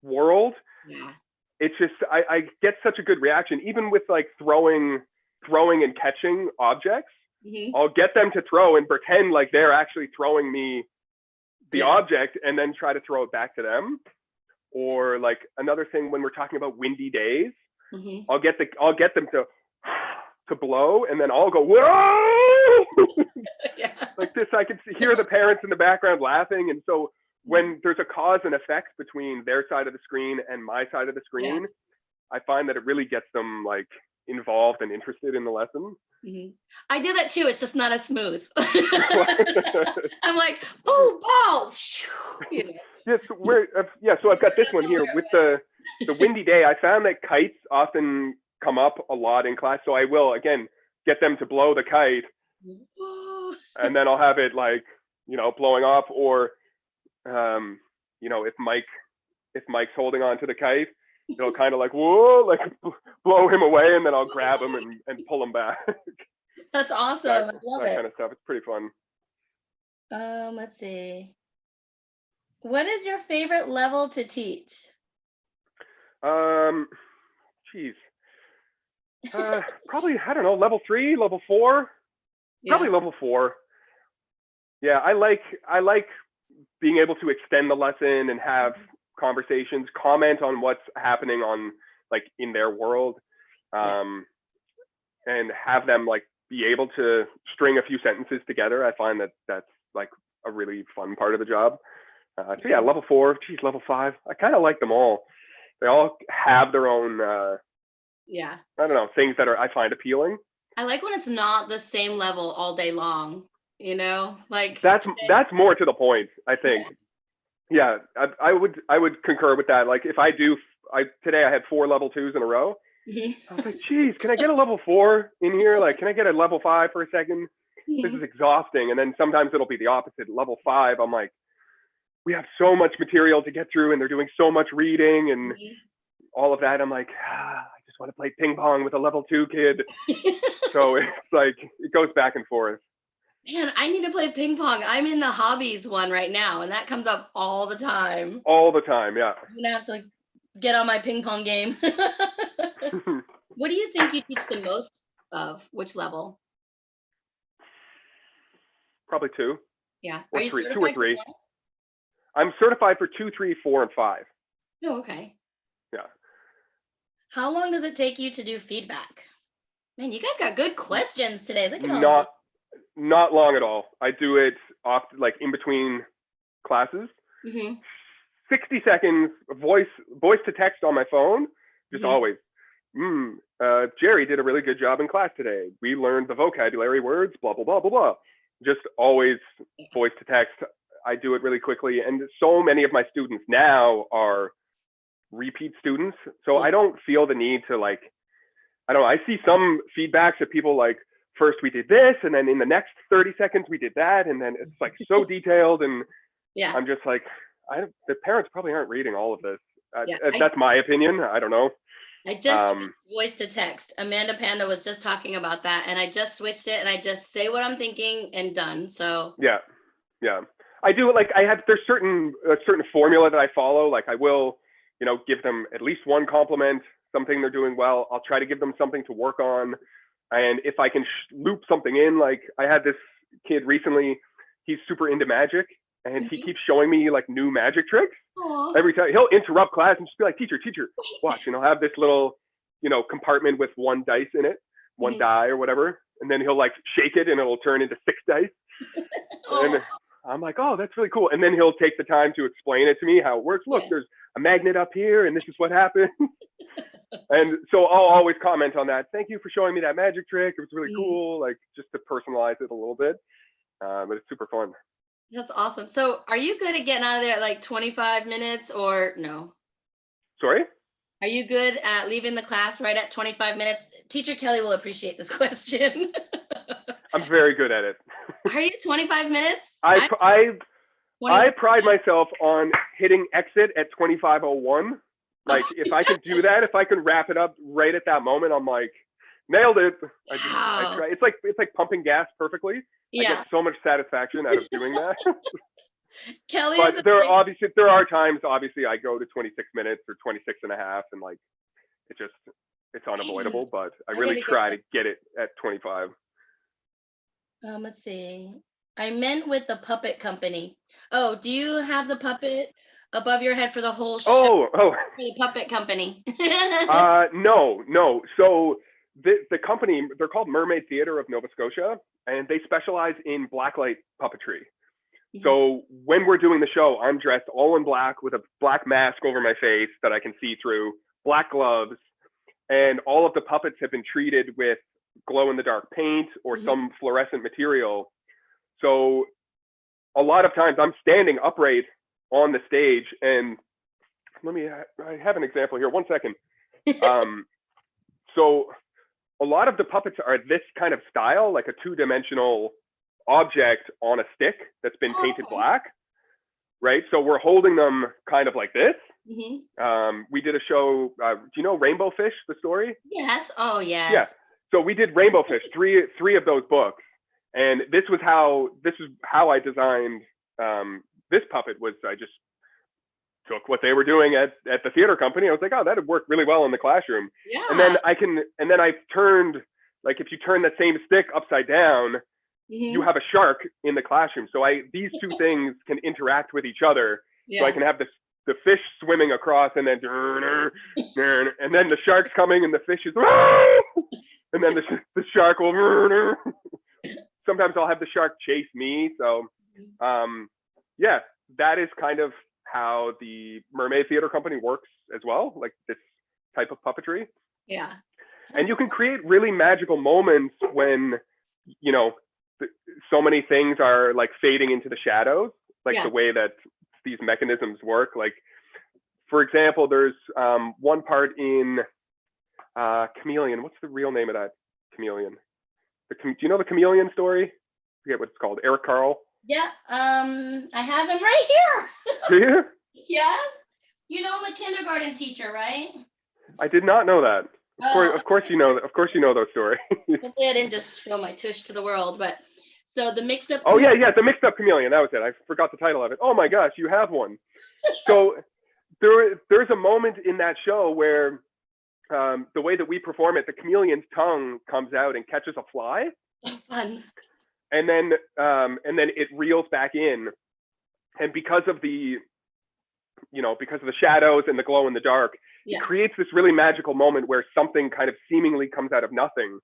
world. Yeah. It's just I get such a good reaction, even with like throwing and catching objects. I'll get them to throw and pretend like they're actually throwing me the object, and then try to throw it back to them. Or like another thing, when we're talking about windy days, I'll get them to blow, and then I'll go, whoa. Like this, I can hear the parents in the background laughing. And so when there's a cause and effect between their side of the screen and my side of the screen, I find that it really gets them like involved and interested in the lesson. I do that too. It's just not as smooth. I'm like, oh, ball. So I've got this one here with the windy day. I found that kites often come up a lot in class, so I will again get them to blow the kite, and then I'll have it like blowing off, or if Mike's holding on to the kite, it'll kind of like whoa, like blow him away, and then I'll grab him and pull him back. That's awesome. I love it. That kind of stuff. It's pretty fun. Let's see. What is your favorite level to teach? Geez. Probably, I don't know, level 3, level 4. Probably level 4. Yeah, I like being able to extend the lesson and have conversations, comment on what's happening on like in their world, and have them like be able to string a few sentences together. I find that that's like a really fun part of the job. So yeah, level 4, level 5. I kind of like them all. They all have their own I don't know, things that I find appealing. I like when it's not the same level all day long, like that's more to the point, I think. Yeah, I would concur with that. Like if today I had 4 level 2s in a row. I was like, geez, can I get a level 4 in here? Like, can I get a level 5 for a second? This is exhausting. And then sometimes it'll be the opposite. Level 5, I'm like, we have so much material to get through, and they're doing so much reading and all of that. I'm like, I just want to play ping pong with a level 2 kid. So it's like, it goes back and forth. Man, I need to play ping pong. I'm in the hobbies one right now, and that comes up all the time. All the time, yeah. I'm gonna have to get on my ping pong game. What do you think you teach the most of? Which level? Probably 2. Yeah. Or Are you 2 or 3. certified? I'm certified for 2, 3, 4, and 5. Oh, okay. Yeah. How long does it take you to do feedback? Man, you guys got good questions today. Look at all Not long at all. I do it off, like in between classes. Mm-hmm. 60 seconds voice to text on my phone, just always. Jerry did a really good job in class today. We learned the vocabulary words, blah, blah, blah, blah, blah. Just always voice to text. I do it really quickly. And so many of my students now are repeat students. So I don't feel the need to like, I don't know, I see some feedbacks that people like, first we did this, and then in the next 30 seconds we did that. And then it's like so detailed. And I'm just like, the parents probably aren't reading all of this. That's my opinion. I don't know. I just switched voice to text. Amanda Panda was just talking about that, and I just switched it, and I just say what I'm thinking and done. So yeah, I do. Like there's a certain formula that I follow. Like I will, give them at least one compliment, something they're doing well. I'll try to give them something to work on, and if I can loop something in, like I had this kid recently. He's super into magic, and he keeps showing me like new magic tricks. Aww. Every time he'll interrupt class and just be like, teacher, watch, and I'll have this little, compartment with one dice in it, one die or whatever. And then he'll like shake it and it'll turn into 6 dice. And I'm like, oh, that's really cool. And then he'll take the time to explain it to me, how it works. Look, there's a magnet up here and this is what happened. And so I'll always comment on that. Thank you for showing me that magic trick. It was really cool. Like just to personalize it a little bit. But it's super fun. That's awesome. So are you good at getting out of there at like 25 minutes or no? Sorry? Are you good at leaving the class right at 25 minutes? Teacher Kelly will appreciate this question. I'm very good at it. Are you 25 minutes? I pride myself on hitting exit at 25:01. Like if I can do that, if I can wrap it up right at that moment, I'm like, nailed it. I try. It's like pumping gas perfectly. I get so much satisfaction out of doing that. Kelly, but there are times, obviously, I go to 26 minutes or 26 and a half, and like it's unavoidable. But I really try to get it at 25. Let's see. I meant with the puppet company. Oh, do you have the puppet above your head for the whole show? Oh. For the puppet company. No. So the company, they're called Mermaid Theatre of Nova Scotia, and they specialize in blacklight puppetry. So when we're doing the show, I'm dressed all in black with a black mask over my face that I can see through, black gloves, and all of the puppets have been treated with glow-in-the-dark paint or some fluorescent material. So a lot of times I'm standing upright on the stage, and I have an example here. 1 second. So a lot of the puppets are this kind of style, like a two-dimensional object on a stick that's been painted black, right? So we're holding them kind of like this. We did a show, do you know Rainbow Fish, the story? Yes. Oh, yes. Yeah. So we did Rainbow Fish, three of those books. And this is how I designed this puppet. Was I just took what they were doing at the theater company. I was like, oh, that'd work really well in the classroom. Yeah. And then I turned, like if you turn that same stick upside down, you have a shark in the classroom. So these two things can interact with each other. So I can have the fish swimming across, and then the shark's coming, and the fish is, and then the shark will. Sometimes I'll have the shark chase me. So, that is kind of how the Mermaid Theatre Company works as well, like this type of puppetry. Yeah. And you can create really magical moments when, so many things are like fading into the shadows, like the way that these mechanisms work. Like, for example, there's one part in Chameleon. What's the real name of that chameleon? Do you know the chameleon story? I forget what it's called. Eric Carle. Yeah, I have him right here. Do you? Yes. You know, I'm a kindergarten teacher, right? I did not know that. Of course you know. Of course you know those stories. Hopefully I didn't just show my tush to the world, but so the mixed up. Oh yeah, the mixed up chameleon. That was it. I forgot the title of it. Oh my gosh, you have one. So there's a moment in that show where the way that we perform it, the chameleon's tongue comes out and catches a fly. Fun. And then it reels back in, and because of the shadows and the glow in the dark, it creates this really magical moment where something kind of seemingly comes out of nothing.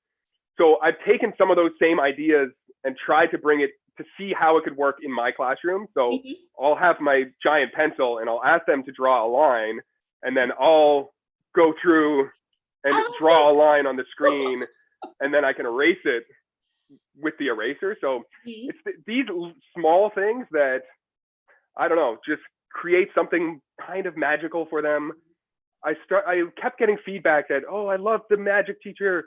So I've taken some of those same ideas and tried to bring it to see how it could work in my classroom. So Mm-hmm. I'll have my giant pencil and I'll ask them to draw a line, and then I'll go through and draw a line on the screen, and then I can erase it with the eraser. So Mm-hmm. it's these small things that, I don't know, just create something kind of magical for them. I kept getting feedback that, oh, I love the magic teacher.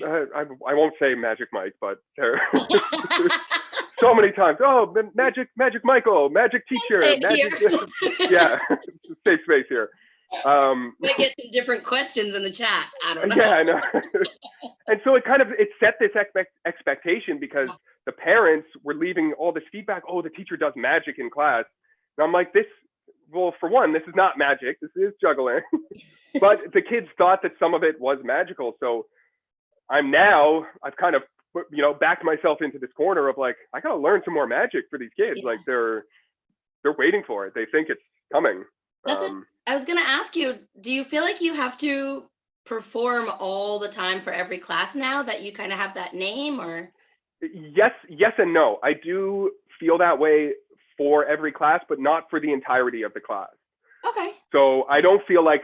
I won't say Magic Mike, but there so many times. Oh, Magic Michael, magic teacher, magic. Yeah, safe space here. I get some different questions in the chat. I don't know. Yeah, I know. And so it set this expectation, because the parents were leaving all this feedback. Oh, the teacher does magic in class. And I'm like, well, for one, this is not magic. This is juggling. But the kids thought that some of it was magical. So I've kind of, backed myself into this corner of like, I gotta learn some more magic for these kids. Yeah. Like they're waiting for it. They think it's coming. That's what I was gonna ask you. Do you feel like you have to perform all the time for every class now that you kind of have that name, or? Yes and no. I do feel that way for every class, but not for the entirety of the class. Okay. So I don't feel like,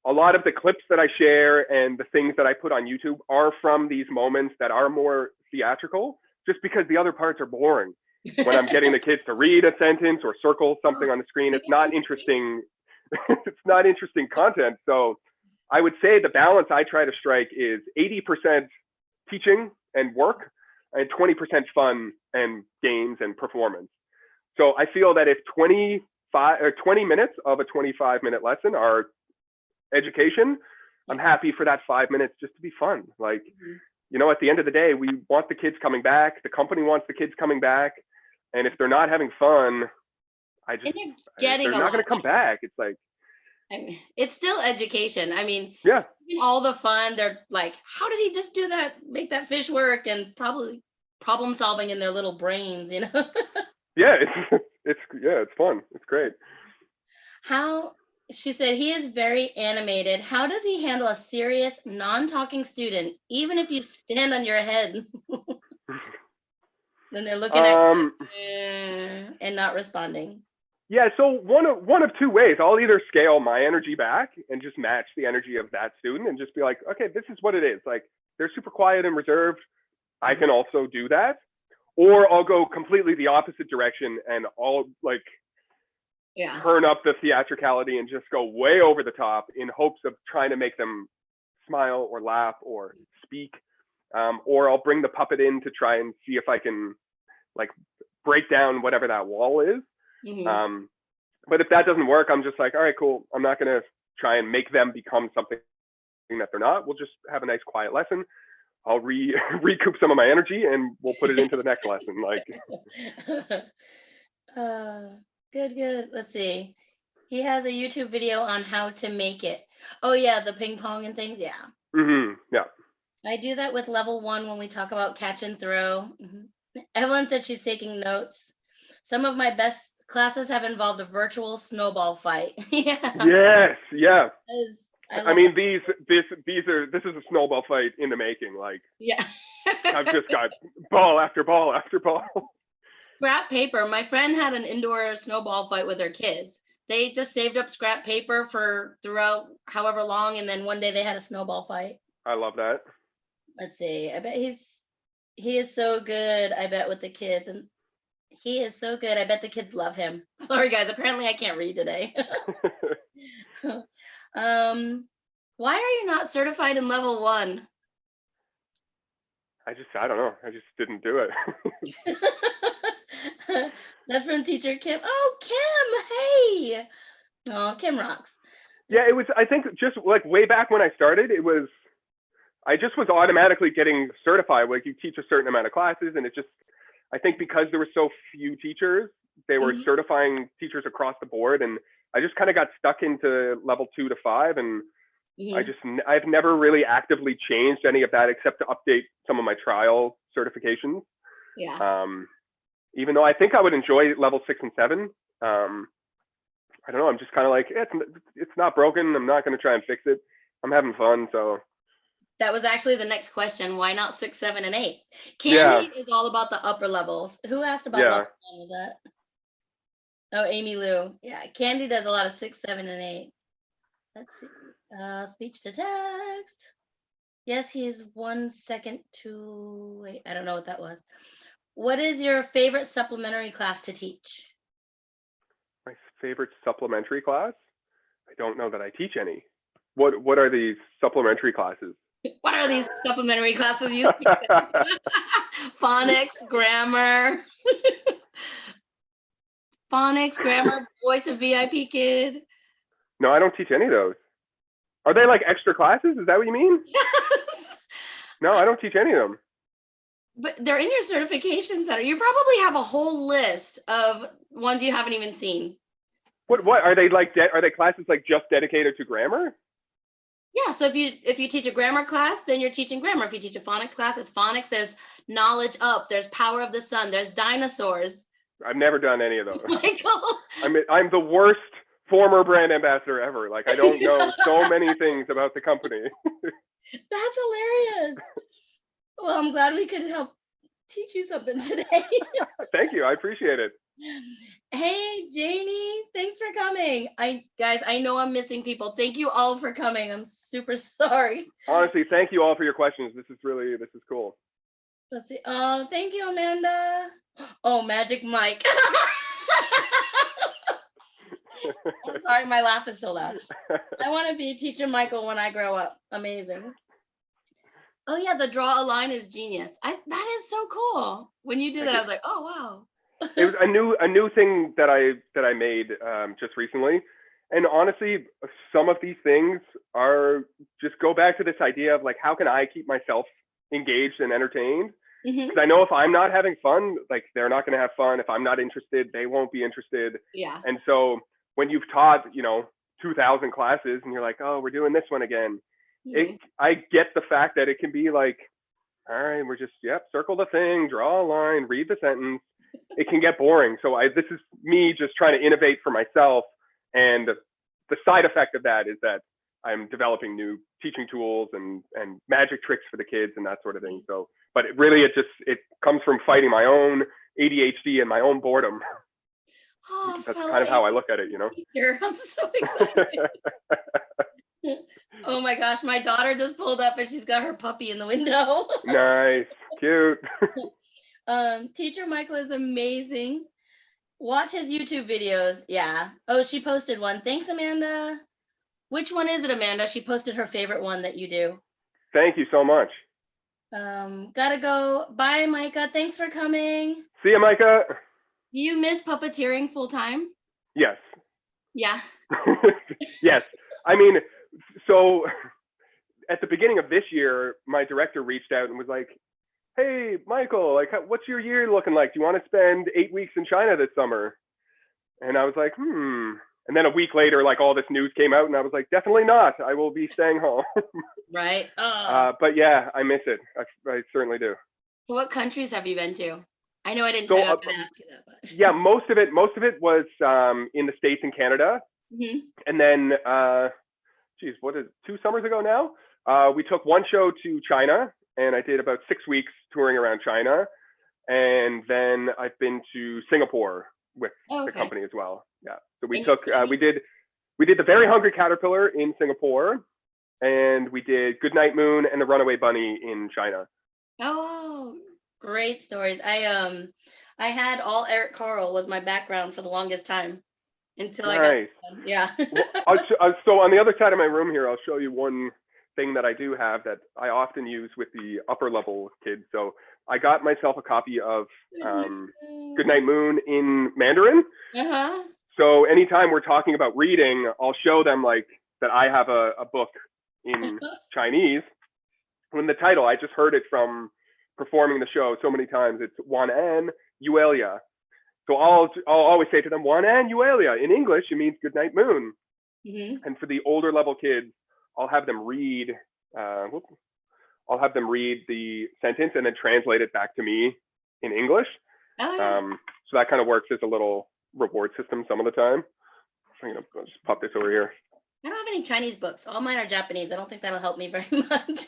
a lot of the clips that I share and the things that I put on YouTube are from these moments that are more theatrical, just because the other parts are boring. When I'm getting the kids to read a sentence or circle something on the screen, it's not interesting. It's not interesting content. So I would say the balance I try to strike is 80% teaching and work, and 20% fun and games and performance. So I feel that if 20 minutes of a 25-minute lesson are education, I'm happy for that 5 minutes just to be fun. Like, at the end of the day, we want the kids coming back. The company wants the kids coming back. And if they're not having fun, they're not going to come back. It's like, it's still education. I mean, yeah, all the fun, they're like, how did he just do that, make that fish work? And probably problem solving in their little brains, Yeah, it's fun. It's great. She said he is very animated. How does he handle a serious, non-talking student, even if you stand on your head? Then they're looking at you and not responding. Yeah, so one of two ways. I'll either scale my energy back and just match the energy of that student and just be like, okay, this is what it is. Like, they're super quiet and reserved. I can also do that. Or I'll go completely the opposite direction and I'll turn up the theatricality and just go way over the top in hopes of trying to make them smile or laugh or speak. Or I'll bring the puppet in to try and see if I can break down whatever that wall is. But if that doesn't work, I'm just like, all right, cool. I'm not going to try and make them become something that they're not. We'll just have a nice quiet lesson. I'll recoup some of my energy and we'll put it into the next lesson. Good. Let's see. He has a YouTube video on how to make it. Oh yeah, the ping pong and things. Yeah. Yeah. I do that with level 1 when we talk about catch and throw. Evelyn said she's taking notes. Some of my best classes have involved a virtual snowball fight. Yeah. Yes. Yeah. I mean, that. this is a snowball fight in the making. Yeah. I've just got ball after ball after ball. Scrap paper. My friend had an indoor snowball fight with her kids. They just saved up scrap paper for throughout however long, and then one day they had a snowball fight. I love that. Let's see. I bet he is so good. I bet with the kids, and he is so good. I bet the kids love him. Sorry guys, apparently I can't read today. Why are you not certified in level 1? I don't know. I just didn't do it. That's from teacher Kim. Oh, Kim, hey. Oh, Kim rocks. Yeah, it was, I think just way back when I started, I just was automatically getting certified. You teach a certain amount of classes, and I think because there were so few teachers, they were certifying teachers across the board, and I just kind of got stuck into level 2 to 5, and I've never really actively changed any of that except to update some of my trial certifications. Yeah. Even though I think I would enjoy level 6 and 7. I don't know. I'm just kind of like, it's not broken. I'm not going to try and fix it. I'm having fun. So That was actually the next question. Why not 6, 7, and 8? Yeah. Candy is all about the upper levels. Who asked about Yeah. level 1? Was that? Oh, Amy Lou. Yeah, Candy does a lot of 6, 7, and 8. Let's see. Speech to text. Yes, he's 1 second to wait. I don't know what that was. What is your favorite supplementary class to teach? My favorite supplementary class? I don't know that I teach any. What are these supplementary classes? What are these supplementary classes you teach? Phonics, grammar. Phonics, grammar, voice of VIPKid. No, I don't teach any of those. Are they like extra classes? Is that what you mean? Yes. No, I don't teach any of them. But they're in your certification center. You probably have a whole list of ones you haven't even seen. What are they like? Are they classes like just dedicated to grammar? Yeah, so if you teach a grammar class, then you're teaching grammar. If you teach a phonics class, it's phonics. There's knowledge up. There's power of the sun. There's dinosaurs. I've never done any of those. Michael. I'm the worst former brand ambassador ever. Like I don't know so many things about the company. That's hilarious. Well, I'm glad we could help teach you something today. Thank you. I appreciate it. Hey, Janie, thanks for coming. Guys, I know I'm missing people. Thank you all for coming. I'm super sorry. Honestly, thank you all for your questions. This is cool. Let's see. Oh, thank you, Amanda. Oh, Magic Mike. I'm sorry, my laugh is so loud. I want to be teacher Michael when I grow up. Amazing. Oh yeah, the draw a line is genius. That is so cool. When you did that, I was like, oh wow. It was a new thing that I made just recently, and honestly, some of these things are just go back to this idea of like, how can I keep myself engaged and entertained? Because I know if I'm not having fun, like they're not going to have fun. If I'm not interested, they won't be interested. Yeah. And so when you've taught 2,000 classes and you're like, oh, we're doing this one again, I get the fact that it can be like, all right, we're just circle the thing, draw a line, read the sentence. It can get boring. So this is me just trying to innovate for myself. And the side effect of that is that I'm developing new teaching tools and magic tricks for the kids and that sort of thing. So, but it comes from fighting my own ADHD and my own boredom. Oh, that's kind of how I look at it, I'm so excited. Oh my gosh, my daughter just pulled up and she's got her puppy in the window. Nice, cute. Teacher Michael is amazing. Watch his YouTube videos. Yeah. Oh, she posted one. Thanks, Amanda. Which one is it, Amanda? She posted her favorite one that you do. Thank you so much. Gotta go. Bye, Micah. Thanks for coming. See you, Micah. Do you miss puppeteering full time? Yes. Yeah. Yes. I mean, so at the beginning of this year, my director reached out and was like, hey, Michael, like, what's your year looking like? Do you want to spend 8 weeks in China this summer? And I was like, And then a week later, like all this news came out and I was like, definitely not. I will be staying home. Right. But yeah, I miss it. I certainly do. So what countries have you been to? I know I didn't tell you I was going to ask you that, but. Yeah, most of it was in the States and Canada. Mm-hmm. And then, what is it, 2 summers ago now? We took one show to China and I did about 6 weeks touring around China. And then I've been to Singapore with the company as well. Yeah. So we did the Very Hungry Caterpillar in Singapore, and we did Goodnight Moon and the Runaway Bunny in China. Oh, great stories. I had all Eric Carle was my background for the longest time until I got yeah. So on the other side of my room here, I'll show you one thing that I do have that I often use with the upper level kids. So I got myself a copy of Goodnight Moon in Mandarin. So anytime we're talking about reading, I'll show them like that I have a book in Chinese. When the title, I just heard it from performing the show so many times. It's Wan An Yuelia. So I'll always say to them, Wan An Yuelia. In English, it means Goodnight Moon. And for the older level kids, I'll have them read. I'll have them read the sentence and then translate it back to me in English. So that kind of works as a little reward system some of the time. I'll just pop this over here. I don't have any Chinese books. All mine are Japanese. I don't think that'll help me very much.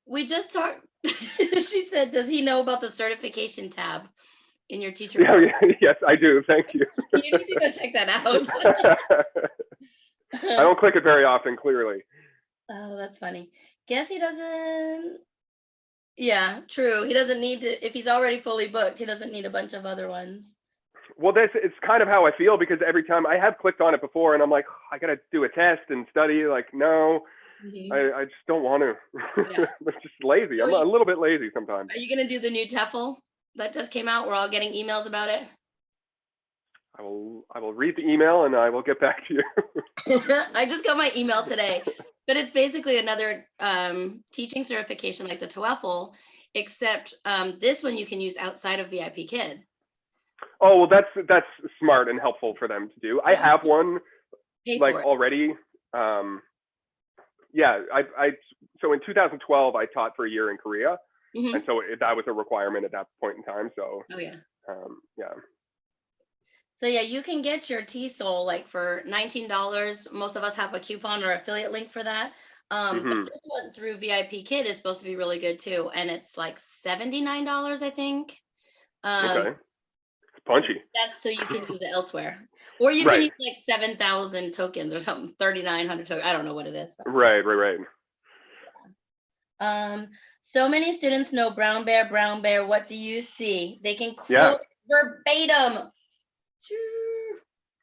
We just talked. She said, "Does he know about the certification tab in your teacher Yeah, portal?" yes, I do. Thank you. You need to go check that out. I don't click it very often, clearly. Oh, that's funny. Guess he doesn't. Yeah, true. He doesn't need to. If he's already fully booked, he doesn't need a bunch of other ones. Well, it's kind of how I feel, because every time I have clicked on it before and I'm like, I got to do a test and study. Like, no, I just don't want to. Yeah. I'm just lazy. I'm a little bit lazy sometimes. Are you going to do the new TEFL that just came out? We're all getting emails about it. I will read the email and I will get back to you. I just got my email today, but it's basically another teaching certification like the TOEFL, except this one you can use outside of VIPKid. Oh, well, that's smart and helpful for them to do. I have one like already. Yeah, so in 2012 I taught for a year in Korea, and so that was a requirement at that point in time. So yeah. So yeah, you can get your TESOL like for $19. Most of us have a coupon or affiliate link for that. But this one through VIPKid is supposed to be really good too, and it's like $79, I think. Okay, it's punchy. That's so you can use it elsewhere, or you can use like 7,000 tokens or something, 3,900 tokens. I don't know what it is. Right. So many students know brown bear. What do you see? They can quote verbatim.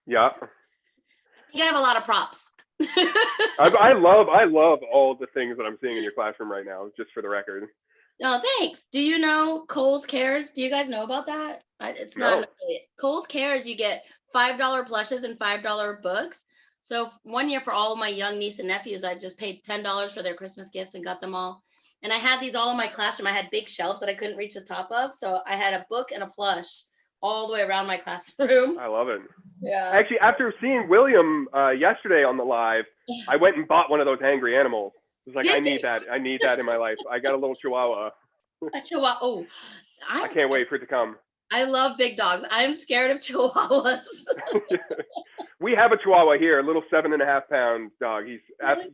Yeah. You have a lot of props. I love all the things that I'm seeing in your classroom right now, just for the record. Oh, thanks. Do you know Kohl's Cares? Do you guys know about that? It's not an affiliate. Kohl's Cares, you get $5 plushes and $5 books. So one year for all of my young niece and nephews, I just paid $10 for their Christmas gifts and got them all. And I had these all in my classroom. I had big shelves that I couldn't reach the top of. So I had a book and a plush all the way around my classroom. I love it. Yeah. Actually, after seeing William yesterday on the live, I went and bought one of those angry animals. I was like, I need that in my life. I got a little Chihuahua. A Chihuahua. Oh, I can't wait for it to come. I love big dogs. I'm scared of Chihuahuas. We have a Chihuahua here, a little 7.5 pound dog. He's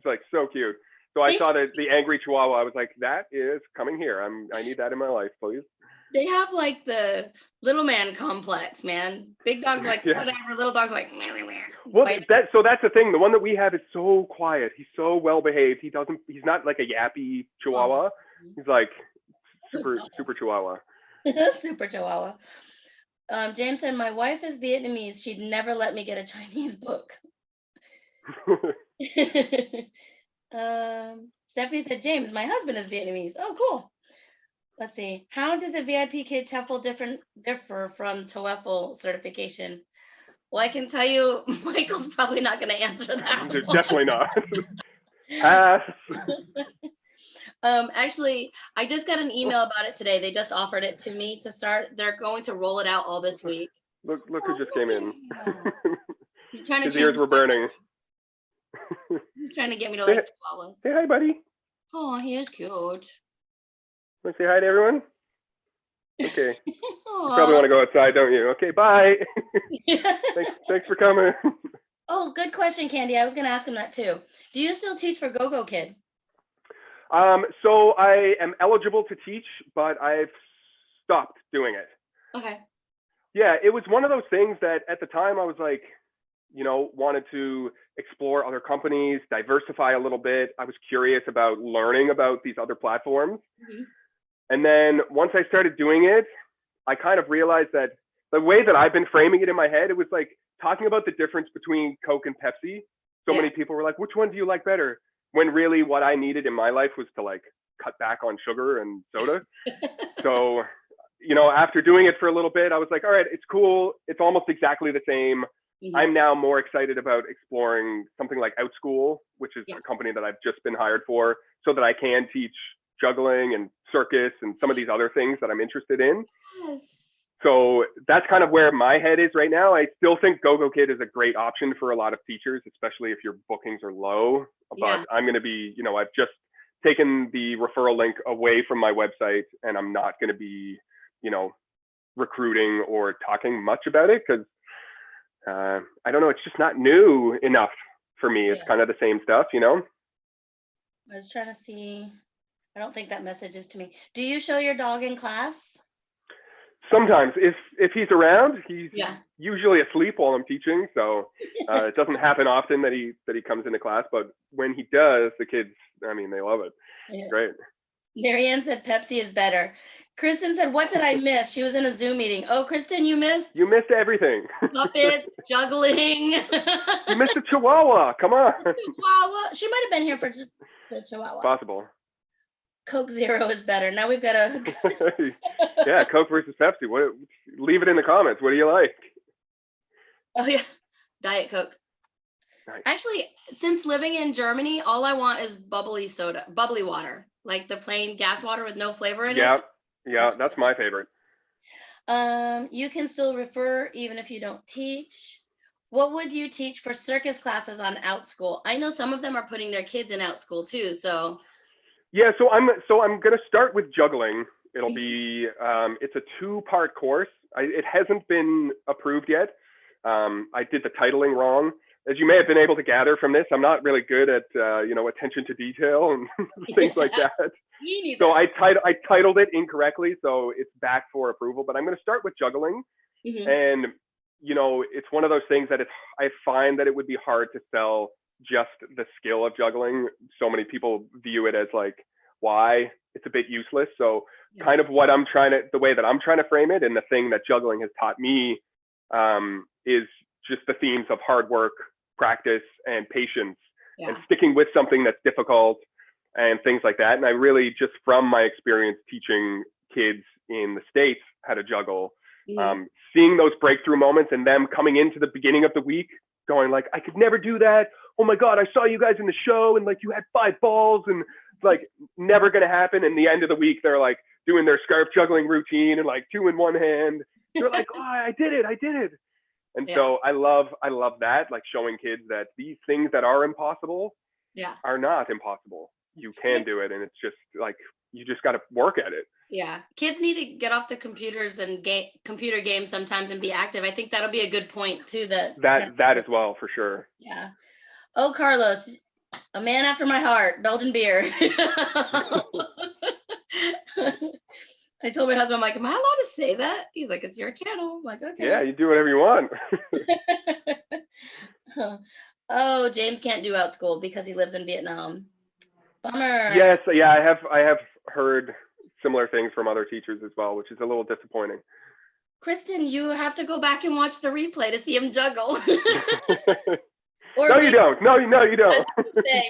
like so cute. So I saw the angry Chihuahua. I was like, that is coming here. I need that in my life, please. They have like the little man complex, man. Big dogs like whatever, little dogs like. Well, that's the thing. The one that we have is so quiet. He's so well behaved. He's not like a yappy Chihuahua. He's like super Chihuahua. Super Chihuahua. James said, my wife is Vietnamese. She'd never let me get a Chinese book. Stephanie said, James, my husband is Vietnamese. Oh, cool. Let's see. How did the VIPKid TEFL differ from TOEFL certification? Well, I can tell you, Michael's probably not going to answer that. Definitely not. Pass. Actually, I just got an email about it today. They just offered it to me to start. They're going to roll it out all this week. Look who just came in. He's trying to His ears were burning. He's trying to get me to like chihuahuas. Say hi, buddy. Oh, he is cute. Want to say hi to everyone? Okay. You probably want to go outside, don't you? Okay, bye. Thanks for coming. Oh, good question, Candy. I was going to ask him that too. Do you still teach for VIPKid? So I am eligible to teach, but I've stopped doing it. Okay. Yeah, it was one of those things that at the time I was like, wanted to explore other companies, diversify a little bit. I was curious about learning about these other platforms. And then once I started doing it, I kind of realized that the way that I've been framing it in my head, it was like talking about the difference between Coke and Pepsi. So many people were like, which one do you like better? When really what I needed in my life was to like cut back on sugar and soda. So, after doing it for a little bit, I was like, all right, it's cool. It's almost exactly the same. I'm now more excited about exploring something like OutSchool, which is a company that I've just been hired for, so that I can teach juggling and circus and some of these other things that I'm interested in. Yes. So that's kind of where my head is right now. I still think GoGoKid is a great option for a lot of teachers, especially if your bookings are low. But I'm going to be, I've just taken the referral link away from my website, and I'm not going to be, recruiting or talking much about it, because I don't know, it's just not new enough for me. It's kind of the same stuff, you know? I was trying to see. I don't think that message is to me. Do you show your dog in class? Sometimes, if he's around, he's usually asleep while I'm teaching, so it doesn't happen often that he comes into class. But when he does, the kids, I mean, they love it. Yeah. Great. Marianne said Pepsi is better. Kristen said, "What did I miss?" She was in a Zoom meeting. Oh, Kristen, you missed. You missed everything. Puppets, juggling. You missed the Chihuahua. Come on. Chihuahua. She might have been here for the Chihuahua. Possible. Coke Zero is better. Now we've got a. Yeah, Coke versus Pepsi. What? Leave it in the comments. What do you like? Oh yeah, Diet Coke. Nice. Actually, since living in Germany, all I want is bubbly water, like the plain gas water with no flavor in it. Yeah, that's my favorite. You can still refer even if you don't teach. What would you teach for circus classes on OutSchool? I know some of them are putting their kids in OutSchool too, so. Yeah, so I'm gonna start with juggling. It'll be it's a 2-part course. It hasn't been approved yet. I did the titling wrong. As you may have been able to gather from this, I'm not really good at attention to detail and things like that. Me neither. So I titled it incorrectly, so it's back for approval. But I'm going to start with juggling, and it's one of those things that I find that it would be hard to sell just the skill of juggling. So many people view it as like, why? It's a bit useless. So kind of the way that I'm trying to frame it, and the thing that juggling has taught me is just the themes of hard work, practice, and patience, and sticking with something that's difficult and things like that. And I really, just from my experience teaching kids in the States how to juggle, seeing those breakthrough moments and them coming into the beginning of the week going like, I could never do that. Oh my God, I saw you guys in the show and like you had 5 balls and like never gonna happen. And the end of the week, they're like doing their scarf juggling routine and like 2 in one hand. They're like, oh, I did it. And so I love that, like showing kids that these things that are impossible are not impossible. You can do it. And it's just like, you just got to work at it. Yeah. Kids need to get off the computers and computer games sometimes and be active. I think that'll be a good point too. That as well, for sure. Yeah. Oh, Carlos, a man after my heart, Belgian beer. I told my husband, I'm like, am I allowed to say that? He's like, it's your channel. I'm like, okay. Yeah, you do whatever you want. Oh, James can't do OutSchool because he lives in Vietnam. Bummer. Yes, yeah, I have heard similar things from other teachers as well, which is a little disappointing. Kristen, you have to go back and watch the replay to see him juggle. No, you don't. No, you don't.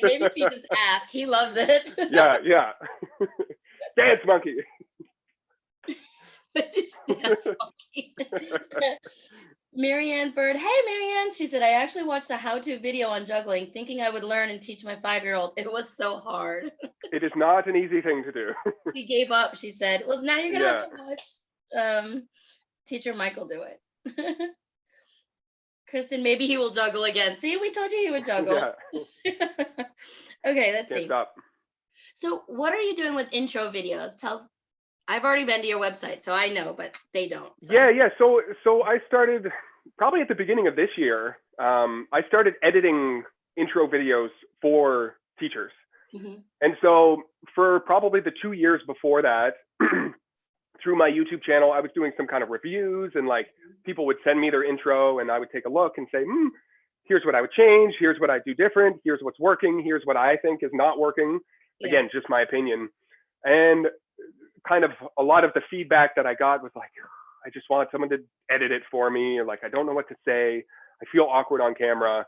Maybe if you just ask, he loves it. Yeah. Dance monkey. Just dance monkey. Marianne Bird. Hey, Marianne. She said, I actually watched a how-to video on juggling, thinking I would learn and teach my 5-year-old. It was so hard. It is not an easy thing to do. He gave up, she said. Well, now you're going to have to watch teacher Michael do it. Kristen, maybe he will juggle again. See, we told you he would juggle. Okay, let's see. Stop. So what are you doing with intro videos? I've already been to your website, so I know, but they don't. So. Yeah. So I started probably at the beginning of this year. I started editing intro videos for teachers. And so for probably the 2 years before that, through my YouTube channel, I was doing some kind of reviews, and like people would send me their intro and I would take a look and say, here's what I would change. Here's what I do different. Here's what's working. Here's what I think is not working. Again, just my opinion. And kind of a lot of the feedback that I got was like, I just want someone to edit it for me. Or like, I don't know what to say. I feel awkward on camera.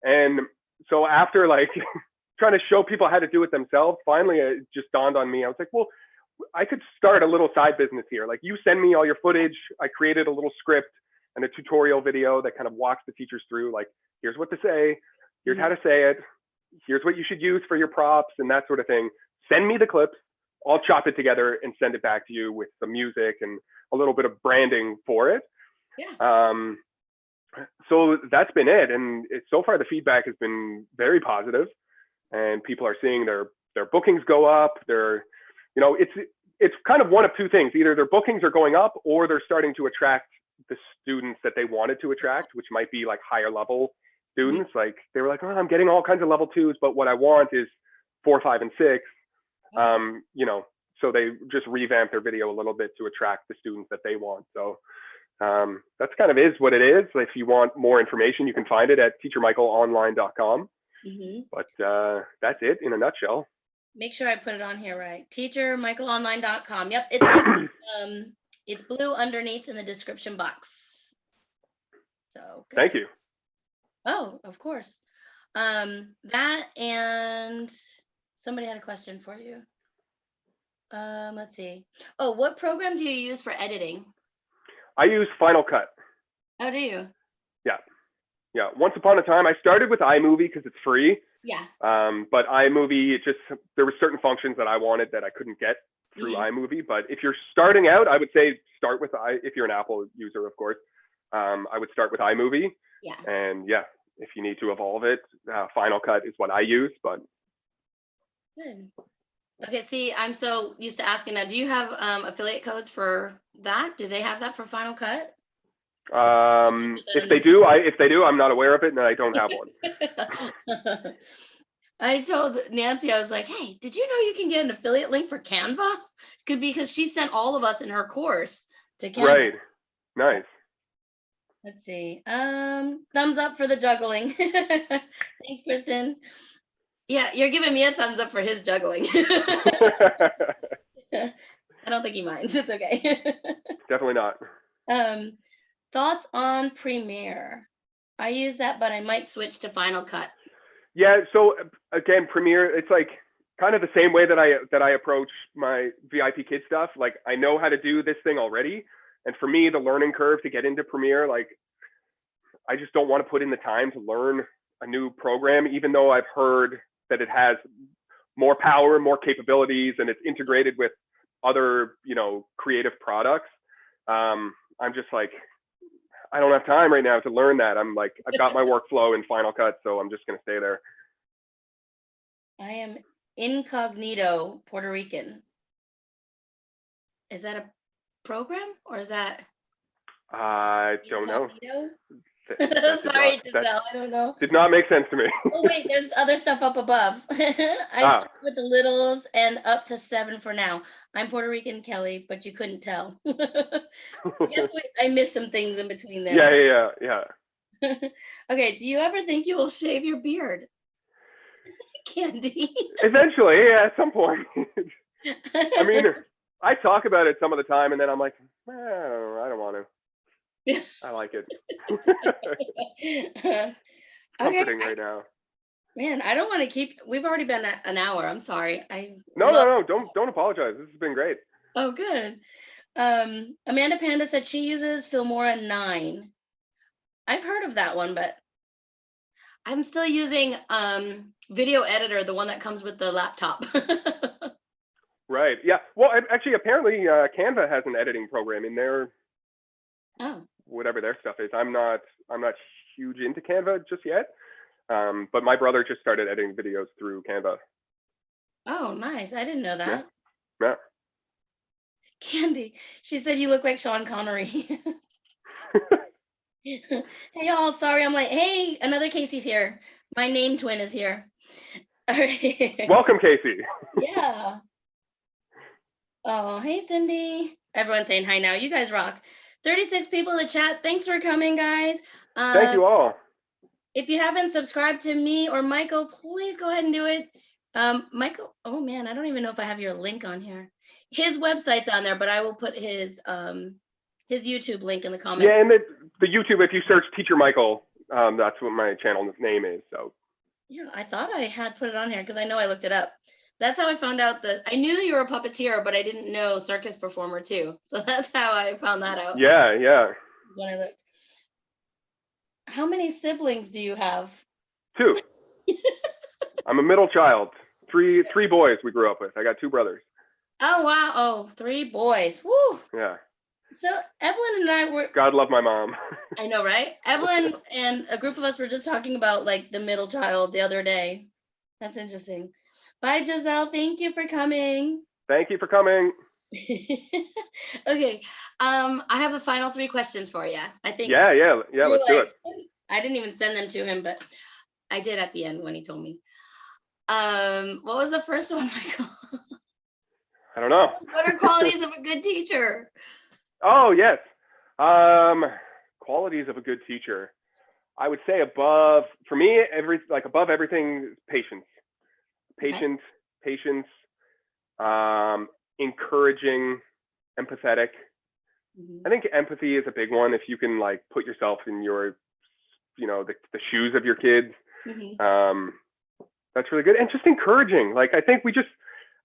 And so after like trying to show people how to do it themselves, finally it just dawned on me. I was like, well, I could start a little side business here. Like, you send me all your footage. I created a little script and a tutorial video that kind of walks the teachers through, like, here's what to say, here's how to say it, here's what you should use for your props and that sort of thing. Send me the clips. I'll chop it together and send it back to you with some music and a little bit of branding for it. So that's been it. And so far the feedback has been very positive, and people are seeing their bookings go up. It's kind of one of two things. Either their bookings are going up or they're starting to attract the students that they wanted to attract, which might be like higher level students. Like they were like, oh, I'm getting all kinds of level 2s, but what I want is 4, 5, and 6. You know, so they just revamp their video a little bit to attract the students that they want. So that's kind of is what it is. If you want more information, you can find it at teachermichaelonline.com. But that's it in a nutshell. Make sure I put it on here right. teachermichaelonline.com. Yep, it's blue underneath in the description box. So good. Thank you. Oh, of course. That, and somebody had a question for you. Let's see. Oh, what program do you use for editing? I use Final Cut. Oh, do you? Yeah. Once upon a time, I started with iMovie because it's free. Yeah. But iMovie, there were certain functions that I wanted that I couldn't get through iMovie. But if you're starting out, I would say start with if you're an Apple user, of course. I would start with iMovie. Yeah. And yeah, if you need to evolve it, Final Cut is what I use. But good. Okay, see, I'm so used to asking now. Do you have affiliate codes for that? Do they have that for Final Cut? If they do, I'm not aware of it, and I don't have one. I told Nancy, I was like, hey, did you know you can get an affiliate link for Canva? Because she sent all of us in her course to Canva. Right. Nice. Let's see. Thumbs up for the juggling. Thanks, Kristen. Yeah, you're giving me a thumbs up for his juggling. I don't think he minds. It's okay. Definitely not. Thoughts on Premiere? I use that, but I might switch to Final Cut. Yeah. So again, Premiere, it's like kind of the same way that I approach my VIPKid stuff. Like I know how to do this thing already, and for me, the learning curve to get into Premiere, like I just don't want to put in the time to learn a new program, even though I've heard that it has more power, more capabilities, and it's integrated with other, creative products. I'm just like, I don't have time right now to learn that. I'm like, I've got my workflow in Final Cut, so I'm just going to stay there. I am incognito Puerto Rican. Is that a program or is that? I don't know. Sorry, Giselle, I don't know. Did not make sense to me. Oh wait, there's other stuff up above. I start with the littles and up to 7 for now. I'm Puerto Rican, Kelly, but you couldn't tell. I missed some things in between there. Yeah. Okay, do you ever think you will shave your beard? Candy. Eventually, yeah, at some point. I mean, I talk about it some of the time, and then I'm like, I don't want to. I like it. Comforting right now. Man, I don't want to keep. We've already been at an hour. I'm sorry. No. Don't apologize. This has been great. Oh, good. Amanda Panda said she uses Filmora 9. I've heard of that one, but I'm still using Video Editor, the one that comes with the laptop. Right. Yeah. Well, actually, apparently, Canva has an editing program in there. Oh. Whatever their stuff is. I'm not huge into Canva just yet. But my brother just started editing videos through Canva. Oh, nice. I didn't know that. Yeah. Candy, she said you look like Sean Connery. Hey y'all, sorry I'm late. Hey, another Casey's here. My name twin is here. All right. Welcome, Kasie. Yeah. Oh, hey Cindy. Everyone's saying hi now. You guys rock. 36 people in the chat. Thanks for coming, guys. Thank you all. If you haven't subscribed to me or Michael, please go ahead and do it. Michael, oh man, I don't even know if I have your link on here. His website's on there, but I will put his YouTube link in the comments. Yeah, and the YouTube, if you search Teacher Michael, that's what my channel name is. So. Yeah, I thought I had put it on here because I know I looked it up. That's how I found out that I knew you were a puppeteer, but I didn't know circus performer too. So that's how I found that out. Yeah. When I looked. How many siblings do you have? 2. I'm a middle child. Three boys we grew up with. I got 2 brothers. Oh wow! Oh, 3 boys. Woo! Yeah. So Evelyn and I were. God love my mom. I know, right? Evelyn and a group of us were just talking about like the middle child the other day. That's interesting. Bye, Giselle. Thank you for coming. Thank you for coming. Okay. I have the final 3 questions for you. I think Yeah, let's do it. I didn't even send them to him, but I did at the end when he told me. What was the first one, Michael? I don't know. What are qualities of a good teacher? Oh, yes. Qualities of a good teacher. I would say above, for me, above everything, patience. Okay. Patience, encouraging, empathetic. Mhm. I think empathy is a big one. If you can like put yourself in your, the shoes of your kids, Mhm. that's really good. And just encouraging. Like, I think